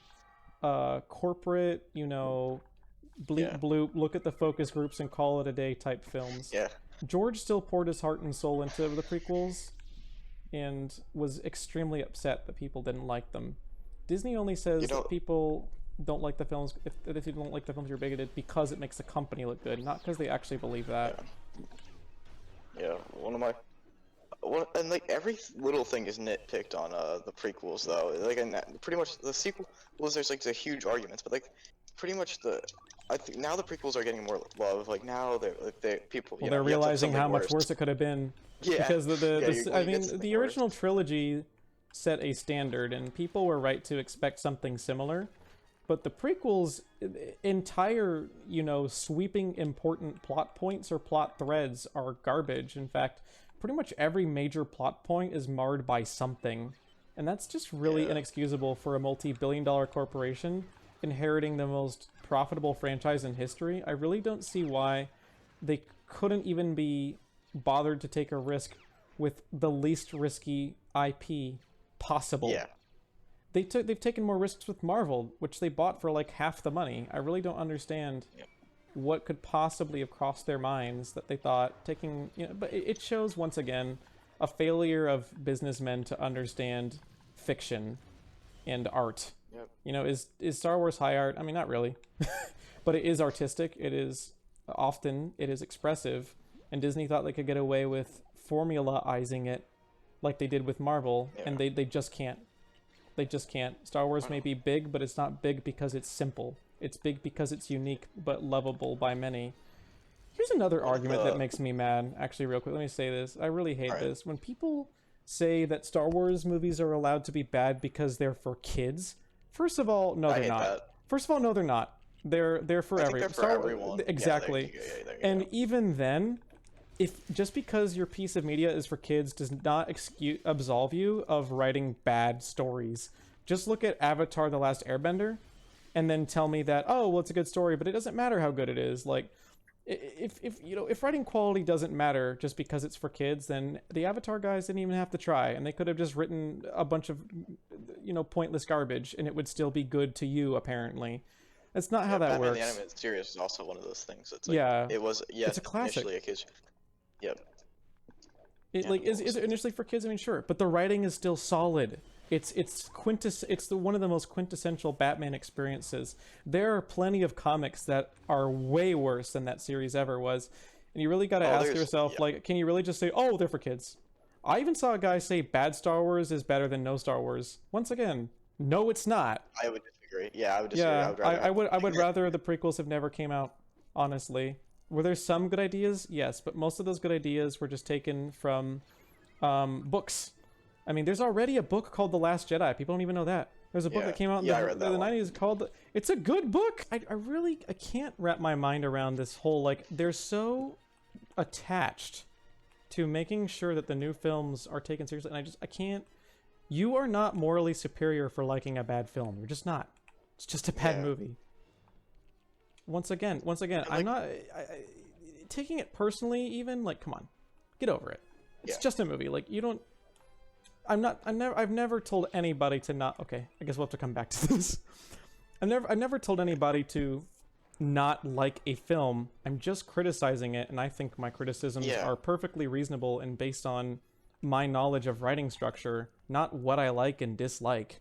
corporate, you know, bleep Yeah. bloop, look at the focus groups and call it a day type films. Yeah. George still poured his heart and soul into the prequels and was extremely upset that people didn't like them. Disney only says You know- that people don't like the films, if you don't like the films, you're bigoted because it makes the company look good, not because they actually believe that. Yeah. And like every little thing is nitpicked on the prequels though. Like and pretty much the sequel was there's like the huge arguments, but like pretty much I think now the prequels are getting more love. Like now they people. Well, they're realizing how much worse it could have been. Yeah. Because I you get mean, something the worse. original trilogy set a standard, and people were right to expect something similar. But the prequels, entire, you know, sweeping important plot points or plot threads are garbage. In fact, pretty much every major plot point is marred by something. And that's just really Yeah. inexcusable for a multi-billion-dollar corporation inheriting the most profitable franchise in history. I really don't see why they couldn't even be bothered to take a risk with the least risky IP possible. Yeah. they've taken more risks with Marvel, which they bought for like half the money. I really don't understand what could possibly have crossed their minds that they thought taking, but it shows once again a failure of businessmen to understand fiction and art. Yep. Is Star Wars high art? I mean, not really. But it is artistic. It is expressive, and Disney thought they could get away with formulaizing it like they did with Marvel, and they just can't. They just can't. Star Wars may be big, but it's not big because it's simple. It's big because it's unique but lovable by many. Here's another argument that makes me mad. Actually, real quick, let me say this. I really hate this. When people say that Star Wars movies are allowed to be bad because they're for kids, first of all, no, they're not. That. First of all, no, they're not. They're for everyone. They're for everyone. Exactly. And even then, if just because your piece of media is for kids does not absolve you of writing bad stories. Just look at Avatar: The Last Airbender, and then tell me that, oh, well, it's a good story, but it doesn't matter how good it is. Like, if writing quality doesn't matter just because it's for kids, then the Avatar guys didn't even have to try, and they could have just written a bunch of pointless garbage, and it would still be good to you, apparently. That's not how that Batman works. The Animated Series is also one of those things. It's like, it was it's a classic. Initially a kids. Yep. Is it initially for kids? I mean, sure, but the writing is still solid. It's one of the most quintessential Batman experiences. There are plenty of comics that are way worse than that series ever was, and you really got to ask yourself, like, can you really just say, oh, they're for kids? I even saw a guy say bad Star Wars is better than no Star Wars. Once again, no, it's not. I would disagree. Yeah, I would disagree. Yeah, I would rather the prequels have never came out. Honestly, were there some good ideas? Yes, but most of those good ideas were just taken from books. I mean, there's already a book called The Last Jedi. People don't even know that. There's a book that came out in the 90s called... It's a good book! I can't wrap my mind around this whole, like, they're so attached to making sure that the new films are taken seriously, and I can't... You are not morally superior for liking a bad film. You're just not. It's just a bad movie. Once again, I'm not... taking it personally, even, like, come on. Get over it. It's just a movie. Like, you don't... I've never told anybody to not... Okay, I guess we'll have to come back to this. I've never told anybody to not like a film. I'm just criticizing it, and I think my criticisms are perfectly reasonable and based on my knowledge of writing structure, not what I like and dislike.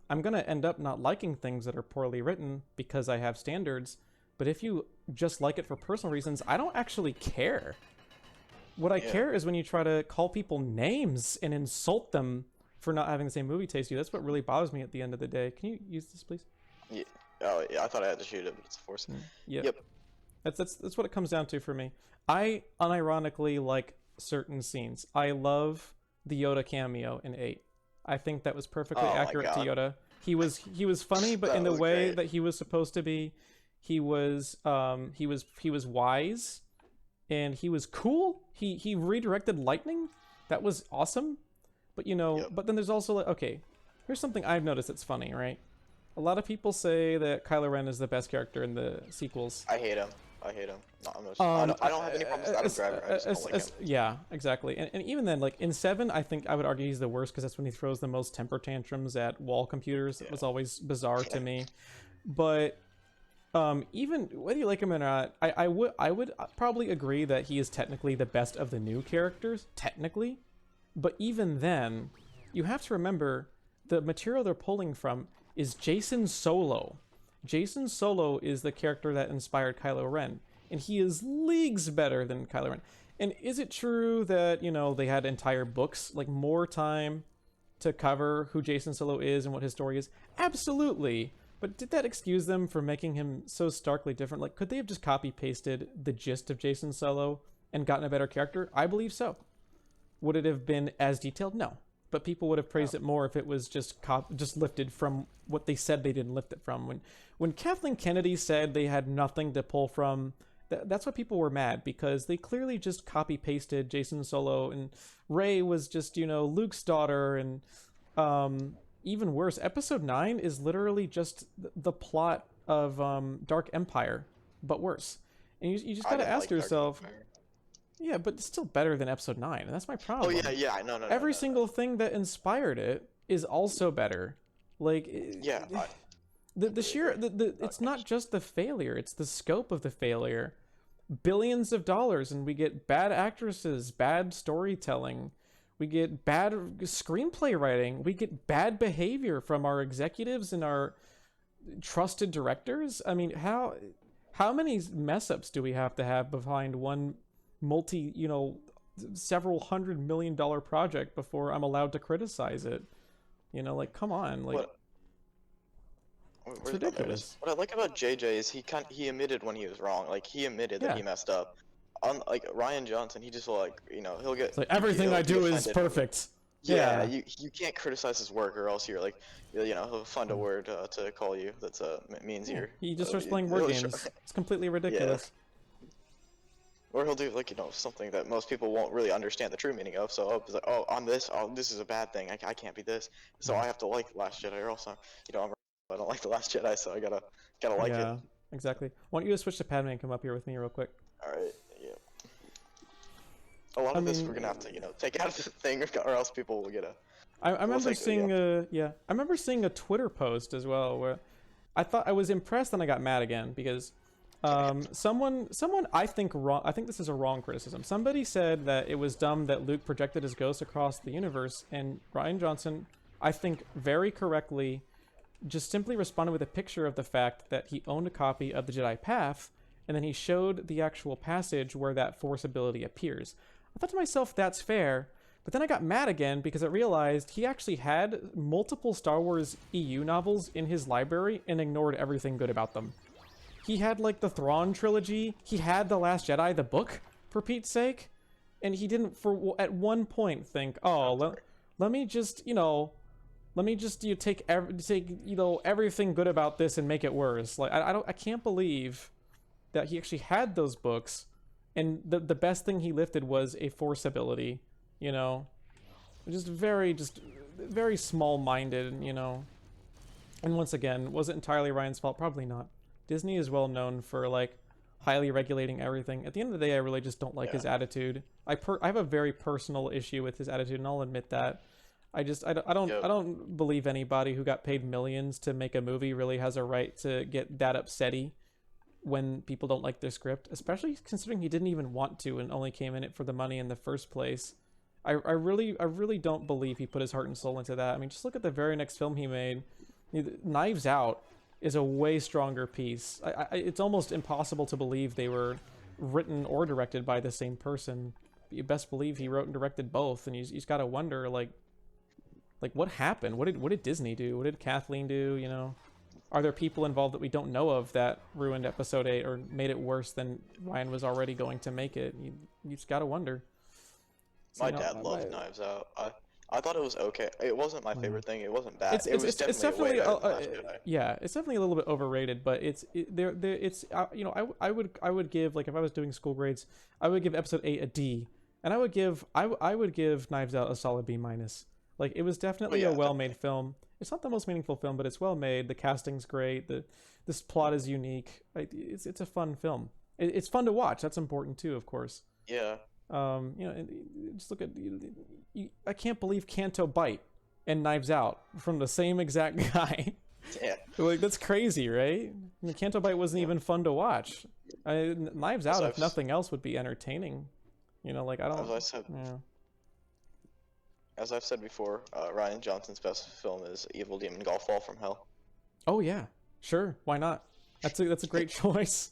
I'm gonna end up not liking things that are poorly written because I have standards, but if you just like it for personal reasons, I don't actually care. What I care is when you try to call people names and insult them for not having the same movie taste you. That's what really bothers me at the end of the day. Can you use this, please? Yeah. Oh, yeah. I thought I had to shoot it, but it's a force. Yep. That's what it comes down to for me. I unironically like certain scenes. I love the Yoda cameo in 8. I think that was perfectly accurate to Yoda. He was funny, but in the way that he was supposed to be. He was wise. And he was cool. He redirected lightning. That was awesome. But but then there's also like, okay, here's something I've noticed that's funny, right? A lot of people say that Kylo Ren is the best character in the sequels. I hate him. No, I don't have any problems with Adam Driver. I just don't like him. Yeah, exactly. And even then, like in 7, I think I would argue he's the worst because that's when he throws the most temper tantrums at wall computers. It was always bizarre to me. But even whether you like him or not, I would probably agree that he is technically the best of the new characters, technically. But even then, you have to remember the material they're pulling from is Jacen Solo. Jacen Solo is the character that inspired Kylo Ren, and he is leagues better than Kylo Ren. And is it true that, they had entire books, like more time to cover who Jacen Solo is and what his story is? Absolutely. But did that excuse them for making him so starkly different? Like, could they have just copy-pasted the gist of Jacen Solo and gotten a better character? I believe so. Would it have been as detailed? No. But people would have praised it more if it was just lifted from what they said they didn't lift it from. When Kathleen Kennedy said they had nothing to pull from, that's why people were mad, because they clearly just copy-pasted Jacen Solo, and Rey was just, Luke's daughter, and... even worse, Episode 9 is literally just the plot of Dark Empire, but worse. And you just gotta ask yourself, yeah, but it's still better than Episode 9, and that's my problem. Oh, yeah, no. Every single thing that inspired it is also better. Like, Yeah, the sheer it's not just the failure, it's the scope of the failure. Billions of dollars, and we get bad actresses, bad storytelling, we get bad screenplay writing, we get bad behavior from our executives and our trusted directors. I mean, how many mess ups do we have to have behind one several $100 million project before I'm allowed to criticize it? Like, come on, like, it's ridiculous. What I like about JJ is he admitted when he was wrong. Like he admitted that Yeah. he messed up. Like Ryan Johnson, he just will, like, he'll get It's like everything I do is perfect. Yeah, you can't criticize his work, or else you're like, he'll find a word to call you that's means you're. He just starts playing word games. It's completely ridiculous. Or he'll do, like, something that most people won't really understand the true meaning of. So it's like, oh, I'm this. Oh, this is a bad thing. I can't be this. So I have to like Last Jedi, or else I don't like the Last Jedi. So I gotta like it. Yeah, exactly. Why don't you switch to Padme and come up here with me real quick? All right. Yeah. A lot of this we're gonna have to take out of the thing, or else people will get a. I remember seeing I remember seeing a Twitter post as well where I thought I was impressed, and I got mad again because someone I think this is a wrong criticism. Somebody said that it was dumb that Luke projected his ghost across the universe, and Ryan Johnson, I think very correctly, just simply responded with a picture of the fact that he owned a copy of the Jedi Path, and then he showed the actual passage where that Force ability appears. I thought to myself, that's fair, but then I got mad again because I realized he actually had multiple Star Wars EU novels in his library and ignored everything good about them. He had, like, the Thrawn trilogy, he had The Last Jedi, the book, for Pete's sake, and he didn't, at one point, think, oh, let me just take everything good about this and make it worse. Like, I can't believe that he actually had those books, and the best thing he lifted was a Force ability, just very small-minded, and once again, was it entirely Ryan's fault? Probably not. Disney is well known for, like, highly regulating everything. At the end of the day, I really just don't like his attitude. I have a very personal issue with his attitude, and I'll admit that. I don't believe anybody who got paid millions to make a movie really has a right to get that upsetty when people don't like their script, especially considering he didn't even want to and only came in it for the money in the first place. I really don't believe he put his heart and soul into that. I mean, just look at the very next film he made. Knives Out is a way stronger piece. It's almost impossible to believe they were written or directed by the same person. You best believe he wrote and directed both, and you've got to wonder, like what happened? What did Disney do? What did Kathleen do? Are there people involved that we don't know of that ruined Episode 8 or made it worse than Ryan was already going to make it? You just gotta wonder. My dad loved Knives Out. I thought it was okay. It wasn't my favorite thing. It wasn't bad. It's definitely yeah, it's definitely a little bit overrated, but I would give, like, if I was doing school grades, I would give Episode 8 a D, and I would give Knives Out a solid B minus. Like, it was definitely a well-made film. It's not the most meaningful film, but it's well made. The casting's great. This plot is unique. It's a fun film. It's fun to watch. That's important too, of course. Yeah. Just look at. I can't believe Canto Bight and Knives Out from the same exact guy. Yeah. Like, that's crazy, right? I mean, Canto Bight wasn't even fun to watch. Knives Out, if nothing else, would be entertaining. Like, I don't. As I've said before, Ryan Johnson's best film is Evil Demon Golf Ball from Hell. Oh yeah, sure. Why not? That's a great choice.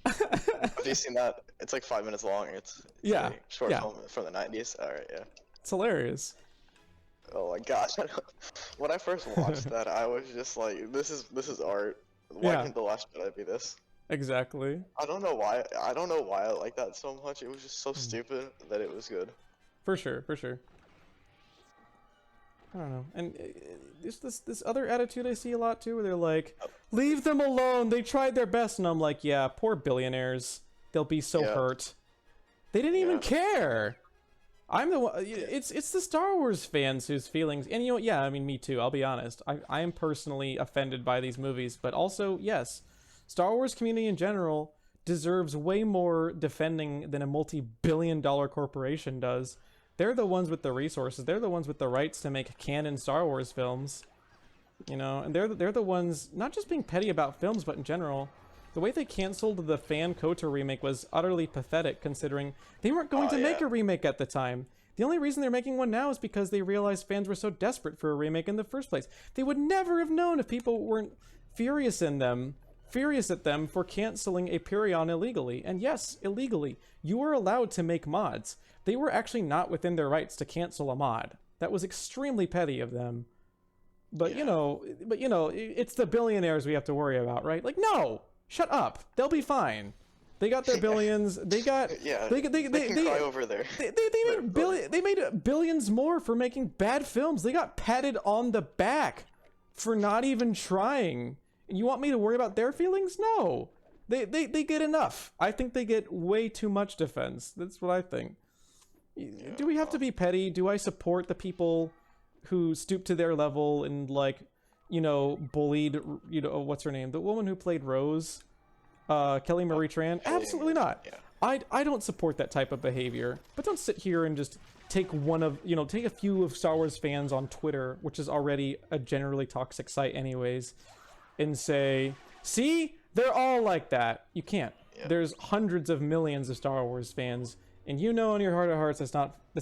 Have you seen that? It's like 5 minutes long. It's a short film from the 90s. All right, yeah. It's hilarious. Oh my gosh! When I first watched that, I was just like, "This is art. Why can't The Last Jedi be this?" Exactly. I don't know why. I don't know why I like that so much. It was just so stupid that it was good. For sure. I don't know. And there's this other attitude I see a lot too, where they're like, "Leave them alone. They tried their best," and I'm like, "Yeah, poor billionaires. They'll be so hurt. They didn't even care." I'm the one. It's the Star Wars fans whose feelings, and I mean, me too. I'll be honest. I am personally offended by these movies, but also, yes, Star Wars community in general deserves way more defending than a multi-billion-dollar corporation does. They're the ones with the resources. They're the ones with the rights to make canon Star Wars films. You know, and they're the ones not just being petty about films, but in general. The way they canceled the fan KOTOR remake was utterly pathetic, considering they weren't going to make a remake at the time. The only reason they're making one now is because they realized fans were so desperate for a remake in the first place. They would never have known if people weren't furious at them for canceling Aperion illegally. And yes, illegally. You are allowed to make mods. They were actually not within their rights to cancel a mod. That was extremely petty of them. But you know, it's the billionaires we have to worry about, right? Like, no! Shut up. They'll be fine. They got their billions. They got they cry over there. They made billions more for making bad films. They got patted on the back for not even trying. And you want me to worry about their feelings? No. They get enough. I think they get way too much defense. That's what I think. Yeah, do we have to be petty? Do I support the people who stoop to their level and, like, you know, bullied, you know, what's her name? The woman who played Rose, Kelly Marie Tran? Absolutely not. Yeah. I don't support that type of behavior. But don't sit here and just take take a few of Star Wars fans on Twitter, which is already a generally toxic site anyways, and say, see, they're all like that. You can't. Yeah. There's hundreds of millions of Star Wars fans, and you know in your heart of hearts that's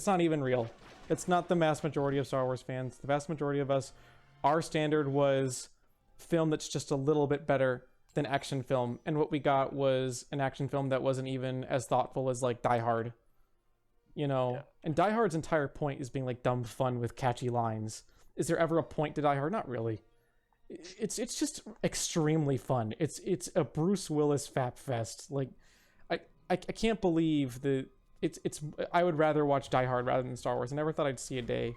not even real. It's not the mass majority of Star Wars fans. The vast majority of us, our standard was film that's just a little bit better than action film, and what we got was an action film that wasn't even as thoughtful as, like, Die Hard. You know? Yeah. And Die Hard's entire point is being, like, dumb fun with catchy lines. Is there ever a point to Die Hard? Not really. It's just extremely fun. It's a Bruce Willis fap fest. Like, I can't believe that it's I would rather watch Die Hard rather than Star Wars. I never thought I'd see a day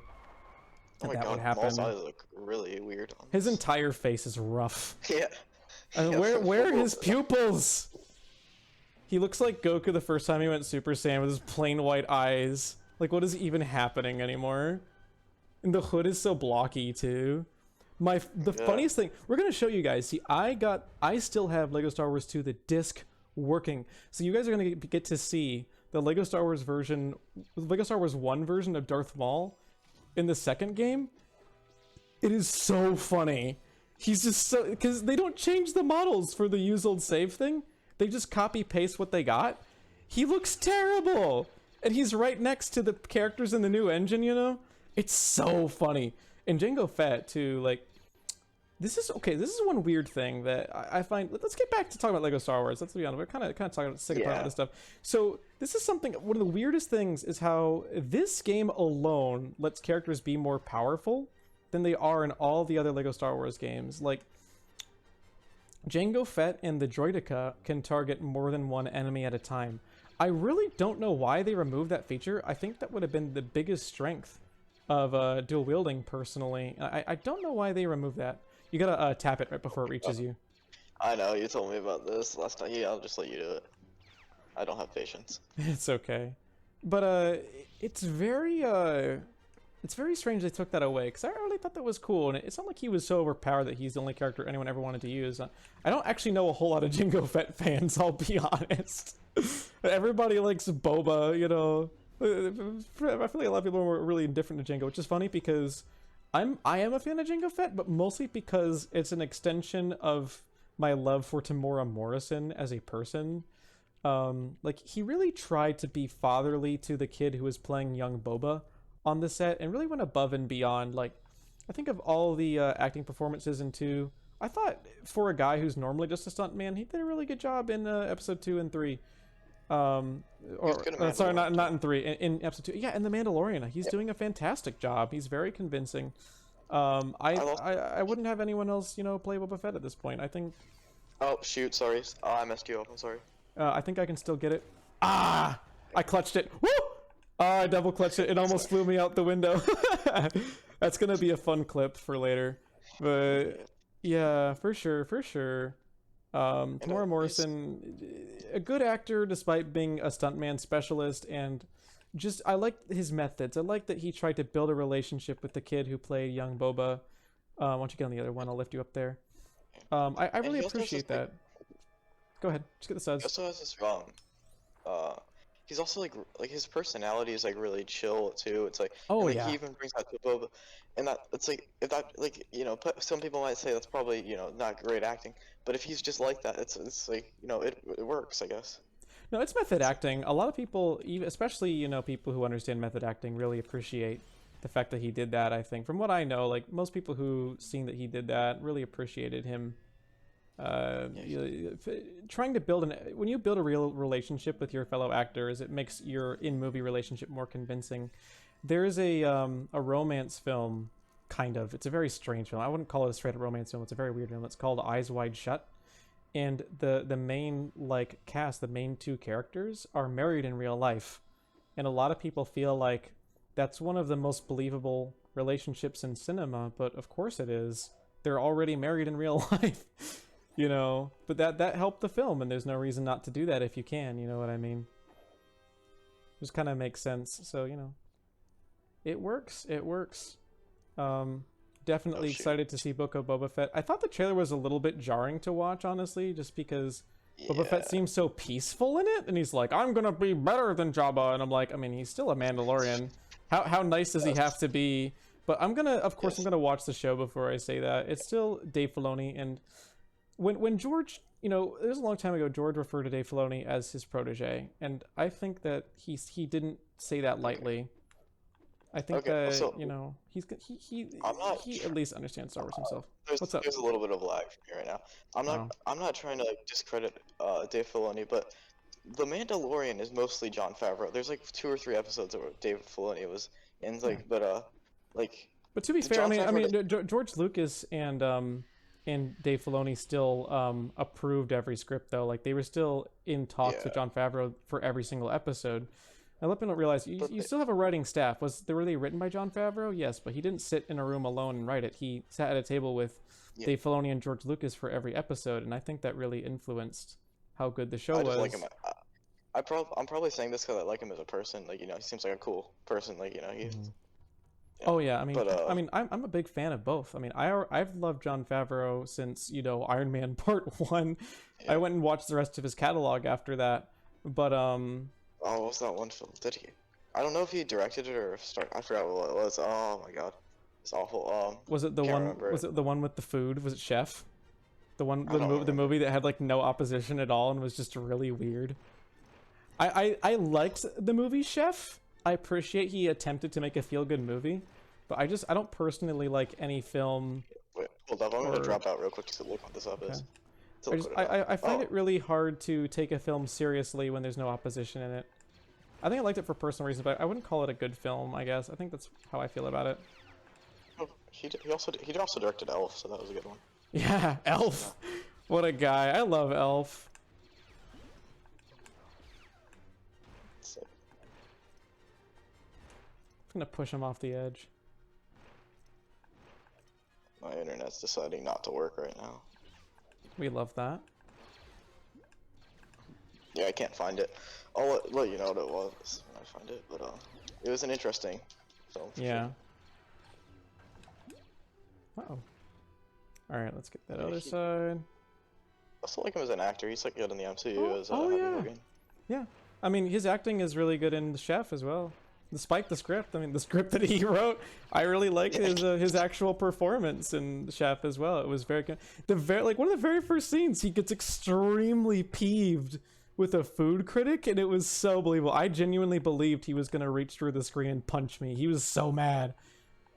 that that would happen. His eyes look really weird. His entire face is rough. Yeah. And where are his pupils? He looks like Goku the first time he went Super Saiyan with his plain white eyes. Like, what is even happening anymore? And the hood is so blocky too. The funniest thing, we're gonna show you guys. See, I still have Lego Star Wars 2, the disc, working. So you guys are gonna get to see the Lego Star Wars 1 version of Darth Maul in the second game. It is so funny. He's just so, because they don't change the models for the use old save thing. They just copy paste what they got. He looks terrible, and he's right next to the characters in the new engine. You know, it's so funny. And Jango Fett too. Like, this is one weird thing that I find. Let's get back to talking about Lego Star Wars. Let's be honest. We're kind of talking about sick about this stuff. So this is something. One of the weirdest things is how this game alone lets characters be more powerful than they are in all the other Lego Star Wars games. Like, Jango Fett and the Droideka can target more than one enemy at a time. I really don't know why they removed that feature. I think that would have been the biggest strength of dual wielding, personally. I don't know why they removed that. You gotta tap it right before it reaches you. I know, you told me about this last time. Yeah, I'll just let you do it. I don't have patience. It's okay. But it's very strange they took that away, because I really thought that was cool, and it's not like he was so overpowered that he's the only character anyone ever wanted to use. I don't actually know a whole lot of Jango Fett fans, I'll be honest. Everybody likes Boba, you know. I feel like a lot of people were really indifferent to Jango, which is funny because I am a fan of Jango Fett, but mostly because it's an extension of my love for Tamora Morrison as a person. Like, he really tried to be fatherly to the kid who was playing young Boba on the set, and really went above and beyond. Like, I think of all the acting performances in 2, I thought for a guy who's normally just a stuntman, he did a really good job in episode 2 and 3. Sorry, not in 3, in episode 2. Yeah, in The Mandalorian, he's doing a fantastic job. He's very convincing. I wouldn't have anyone else, you know, play Boba Fett at this point. I think. Oh shoot! Sorry, I messed you up. I'm sorry. I think I can still get it. I clutched it. Woo! I double clutched it. It almost flew me out the window. That's gonna be a fun clip for later. But yeah, for sure. Tamora Morrison, a good actor despite being a stuntman specialist, and just, I like his methods. I like that he tried to build a relationship with the kid who played young Boba. Why don't you get on the other one? I'll lift you up there. I really appreciate that. Go ahead, just get the suds. He also has this wrong. he's also like his personality is like really chill too. It's like, Oh and like yeah. he even brings out to Boba, and that it's like if that like some people might say that's probably not great acting, but if he's just like that, it's like it works, I guess. No, it's method acting. A lot of people, especially people who understand method acting, really appreciate the fact that he did that. I think, from what I know, like most people who seen that he did that really appreciated him. Yeah, Trying to build when you build a real relationship with your fellow actors, it makes your in-movie relationship more convincing. There is a romance film, kind of. It's a very strange film. I wouldn't call it a straight up romance film. It's a very weird film. It's called Eyes Wide Shut, and the main like cast, the main two characters are married in real life, and a lot of people feel like that's one of the most believable relationships in cinema. But of course it is. They're already married in real life. But that helped the film, and there's no reason not to do that if you can, you know what I mean? Just kind of makes sense. So it works. Definitely Oh shoot. excited to see Book of Boba Fett. I thought the trailer was a little bit jarring to watch, honestly, just because Boba Fett Yeah. seems so peaceful in it, and he's like, I'm gonna be better than Jabba, and I'm like, I mean, he's still a Mandalorian. How nice does he have Yes. to be? But of course, I'm Yes. gonna watch the show before I say that. It's still Dave Filoni, and when George, it was a long time ago, George referred to Dave Filoni as his protege, and I think that he didn't say that lightly. I think Okay. that So I'm not. he at least understands Star Wars himself. There's What's up? there's a little bit of lag from me right now. I'm Oh, not I'm not trying to like discredit Dave Filoni, but The Mandalorian is mostly Jon Favreau. There's like 2 or 3 episodes where Dave Filoni was in, yeah. like, like But to be fair, Jon Favreau. George Lucas and Dave Filoni still approved every script though. Like they were still in talks with Yeah, Jon Favreau for every single episode. I let people realize but you still have a writing staff. Were they written by Jon Favreau? Yes, but he didn't sit in a room alone and write it. He sat at a table with yeah, Dave Filoni and George Lucas for every episode, and I think that really influenced how good the show I just like him. was. I'm probably saying this because I like him as a person. Like, he seems like a cool person. Like, Mhm. yeah. Oh yeah, But I'm a big fan of both. I mean, I've loved Jon Favreau since Iron Man Part 1. I yeah. went and watched the rest of his catalog after that. But Oh, what was that one film? Did he? I don't know if he directed it or started. I forgot what it was. Oh my god, it's awful. was it the Can't one remember was it. it the one with the food? Was it Chef? I don't The remember. movie that had like no opposition at all and was just really weird. I liked the movie Chef. I appreciate he attempted to make a feel good movie, but I don't personally like any film Wait, hold up. I'm gonna or drop out real quick to look what this up okay. is. To look what it up. I find Oh, it really hard to take a film seriously when there's no opposition in it. I think I liked it for personal reasons, but I wouldn't call it a good film, I guess. I think that's how I feel about it. oh, he also directed Elf, so that was a good one. Yeah, Elf. What a guy. I love Elf. So, I'm gonna push him off the edge. my internet's deciding not to work right now. We love that. Yeah, I can't find it. I'll let you know what it was when I find it, but it was an interesting film. For Yeah. Sure. Uh-oh. Alright, let's get that Yeah, other he- side. I still like him as an actor. He's like good in the MCU Oh, as oh, Happy yeah. Hogan. Yeah. I mean, his acting is really good in The Chef as well. Despite the script, I mean, the script that he wrote, I really liked his actual performance in The Chef as well. It was very good. One of the very first scenes, he gets extremely peeved with a food critic, and it was so believable. I genuinely believed he was gonna reach through the screen and punch me. He was so mad.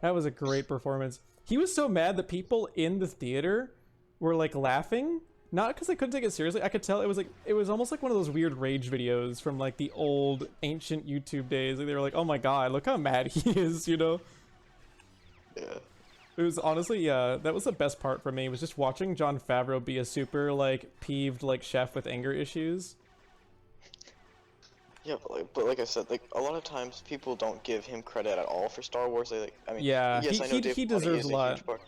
That was a great performance. He was so mad that people in the theater were like laughing, not because they couldn't take it seriously. I could tell it was almost like one of those weird rage videos from like the old ancient YouTube days. Like, they were like, "Oh my god, look how mad he is," Yeah. It was honestly, yeah, that was the best part for me, was just watching Jon Favreau be a super like peeved like chef with anger issues. Yeah, but like I said, like a lot of times people don't give him credit at all for Star Wars. I mean, Yeah, yes, I know Dave he Filoni deserves is a lot. huge part,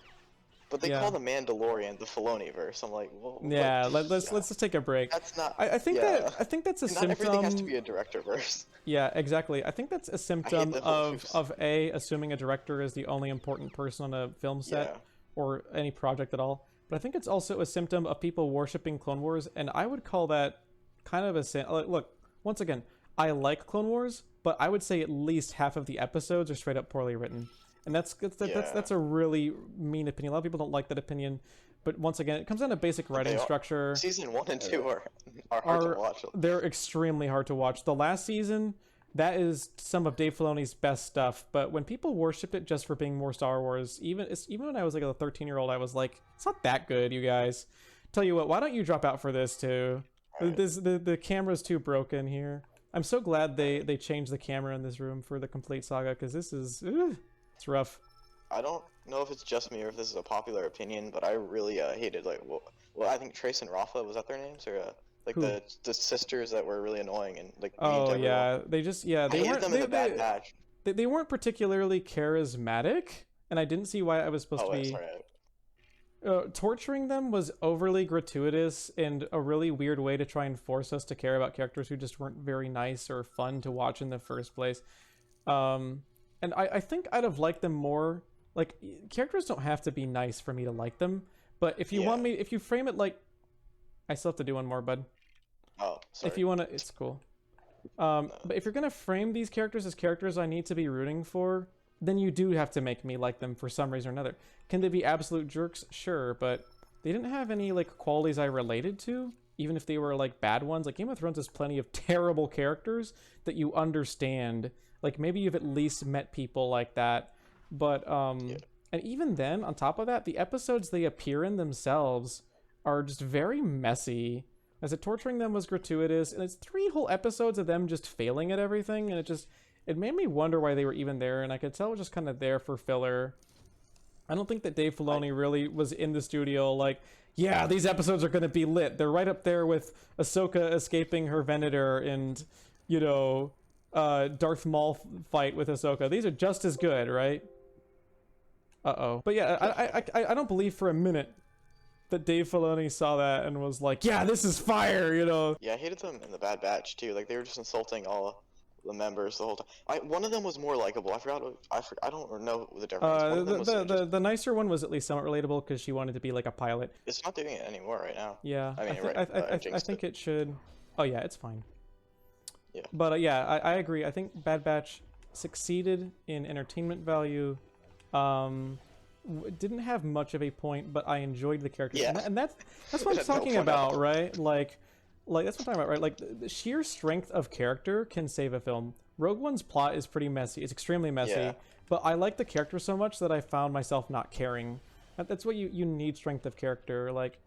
but they Yeah. call the Mandalorian the Filoniverse. I'm like, well, Yeah, but, let's just take a break. That's not. I think yeah. I think that's a Not everything has to symptom. be a director verse. Yeah, exactly. I think that's a symptom the whole truth. of assuming a director is the only important person on a film set Yeah. or any project at all. But I think it's also a symptom of people worshiping Clone Wars, and I would call that kind of a sin. Look, once again, I like Clone Wars, but I would say at least half of the episodes are straight up poorly written, and that's a really mean opinion. A lot of people don't like that opinion, but once again, it comes down to basic writing structure. Season 1 and 2 are hard to watch. They're extremely hard to watch. The last season, that is some of Dave Filoni's best stuff, but when people worshipped it just for being more Star Wars, even when I was like a 13-year-old, I was like, it's not that good, you guys. Tell you what, why don't you drop out for this too? Right. The camera's too broken here. I'm so glad they changed the camera in this room for the complete saga, because this is it's rough. I don't know if it's just me or if this is a popular opinion, but I really hated well, I think Trace and Rafa, was that their names, or like the sisters that were really annoying and like. Oh yeah, they weren't them in the Bad Batch. They weren't particularly charismatic, and I didn't see why I was supposed to be. Torturing them was overly gratuitous and a really weird way to try and force us to care about characters who just weren't very nice or fun to watch in the first place. And I think I'd have liked them more. Like, characters don't have to be nice for me to like them, but if you want me, if you frame it like, I still have to do one more, bud. Oh, sorry. If you want to, it's cool. But if you're gonna frame these characters as characters I need to be rooting for, then you do have to make me like them for some reason or another. Can they be absolute jerks? Sure, but they didn't have any like qualities I related to, even if they were like bad ones. Like Game of Thrones has plenty of terrible characters that you understand. Like maybe you've at least met people like that, but and even then, on top of that, the episodes they appear in themselves are just very messy. As it torturing them was gratuitous, and it's 3 whole episodes of them just failing at everything, and it made me wonder why they were even there, and I could tell it was just kind of there for filler. I don't think that Dave Filoni really was in the studio like, yeah, these episodes are going to be lit. They're right up there with Ahsoka escaping her Venator and, you know, Darth Maul fight with Ahsoka. These are just as good, right? Uh-oh. But yeah, I don't believe for a minute that Dave Filoni saw that and was like, yeah, this is fire, you know? Yeah, I hated them in the Bad Batch, too. Like, they were just insulting all the members the whole time. One of them was more likable. I don't know the difference. The nicer one was at least somewhat relatable because she wanted to be like a pilot. It's not doing it anymore right now. Yeah, I mean, I think it should. Oh yeah, it's fine. Yeah. But yeah, I agree. I think Bad Batch succeeded in entertainment value. Didn't have much of a point, but I enjoyed the characters. Yeah. And that's what I'm talking about, right? Like that's what I'm talking about, right? Like the sheer strength of character can save a film. Rogue One's plot is pretty messy. It's extremely messy, but I like the character so much that I found myself not caring. That's what you need, strength of character. Like,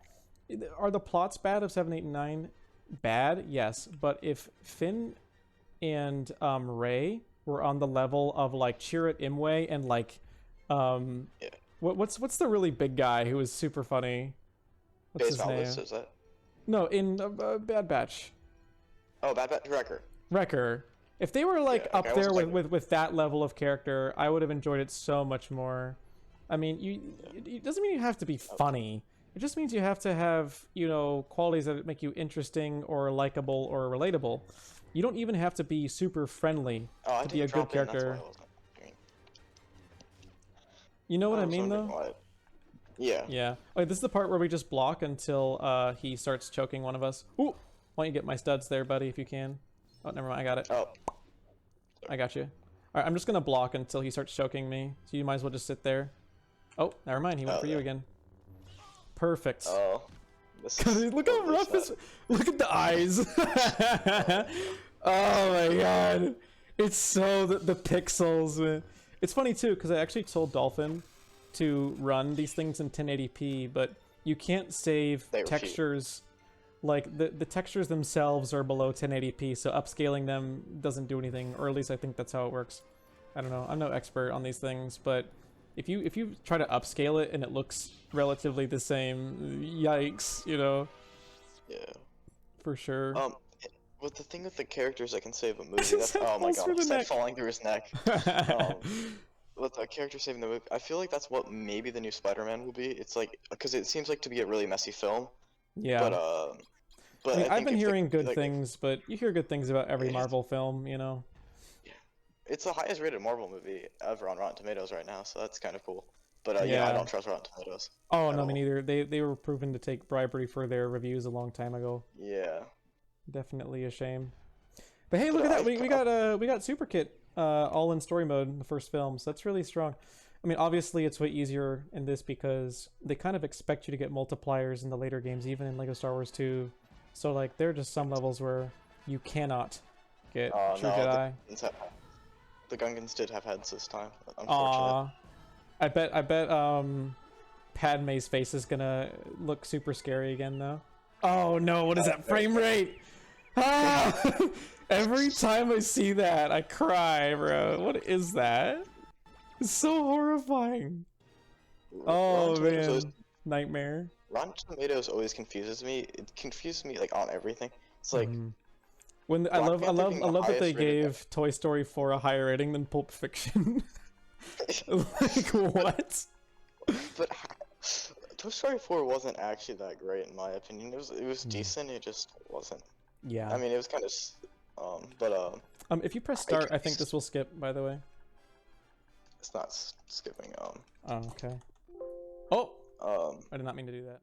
are the plots bad of 7, 8, and 9? Bad, yes. But if Finn and Rey were on the level of like Chirrut Imwe and like what's the really big guy who was super funny? What's his name? Is that? No, in Bad Batch. Oh, Bad Batch Wrecker. Wrecker. If they were like up there with that level of character, I would have enjoyed it so much more. I mean, it doesn't mean you have to be funny. It just means you have to have, you know, qualities that make you interesting or likable or relatable. You don't even have to be super friendly to be a good character. You know what I mean, though? Yeah. Yeah. Okay, this is the part where we just block until he starts choking one of us. Ooh! Why don't you get my studs there, buddy, if you can? Oh, never mind. I got it. Oh. I got you. All right, I'm just going to block until he starts choking me. So you might as well just sit there. Oh, never mind. He went for you again. Perfect. Oh. Look how rough this... Look at the eyes. Oh, my God. It's so... The pixels, man. It's funny, too, because I actually told Dolphin to run these things in 1080p, but you can't save textures. Like, the textures themselves are below 1080p, so upscaling them doesn't do anything, or at least I think that's how it works. I don't know. I'm no expert on these things, but if you try to upscale it and it looks relatively the same, yikes, you know? Yeah. For sure. With the thing with the characters that can save a movie, that's... oh my god, it's like falling through his neck. With a character saving the movie, I feel like that's what maybe the new Spider-Man will be. It's like, because it seems like to be a really messy film. Yeah. But I mean, I've been hearing good things, but you hear good things about every Marvel film, you know? Yeah. It's the highest rated Marvel movie ever on Rotten Tomatoes right now, so that's kind of cool. But yeah, I don't trust Rotten Tomatoes. Oh, no, me neither. They were proven to take bribery for their reviews a long time ago. Yeah. Definitely a shame. But hey, look at But that. We got Super Kit all in story mode in the first film, so that's really strong. I mean, obviously it's way easier in this because they kind of expect you to get multipliers in the later games, even in Lego Star Wars 2. So like there are just some levels where you cannot get True no, Jedi. the Gungans did have heads this time. Unfortunate. Aw. I bet Padme's face is gonna look super scary again though. Oh no, what is that frame rate? Ah! Every time I see that, I cry, bro. What is that? It's so horrifying. Oh Rotten Tomatoes always- man, nightmare. Rotten Tomatoes always confuses me. It confuses me like on everything. It's like When I Black love Panther being the that they highest rated gave Toy Story 4 a higher rating than Pulp Fiction. Like what? but Toy Story 4 wasn't actually that great in my opinion. It was decent. It just wasn't. Yeah. I mean, it was kind of if you press start, I think this will skip. By the way. it's not skipping. Oh, okay. Oh. I did not mean to do that.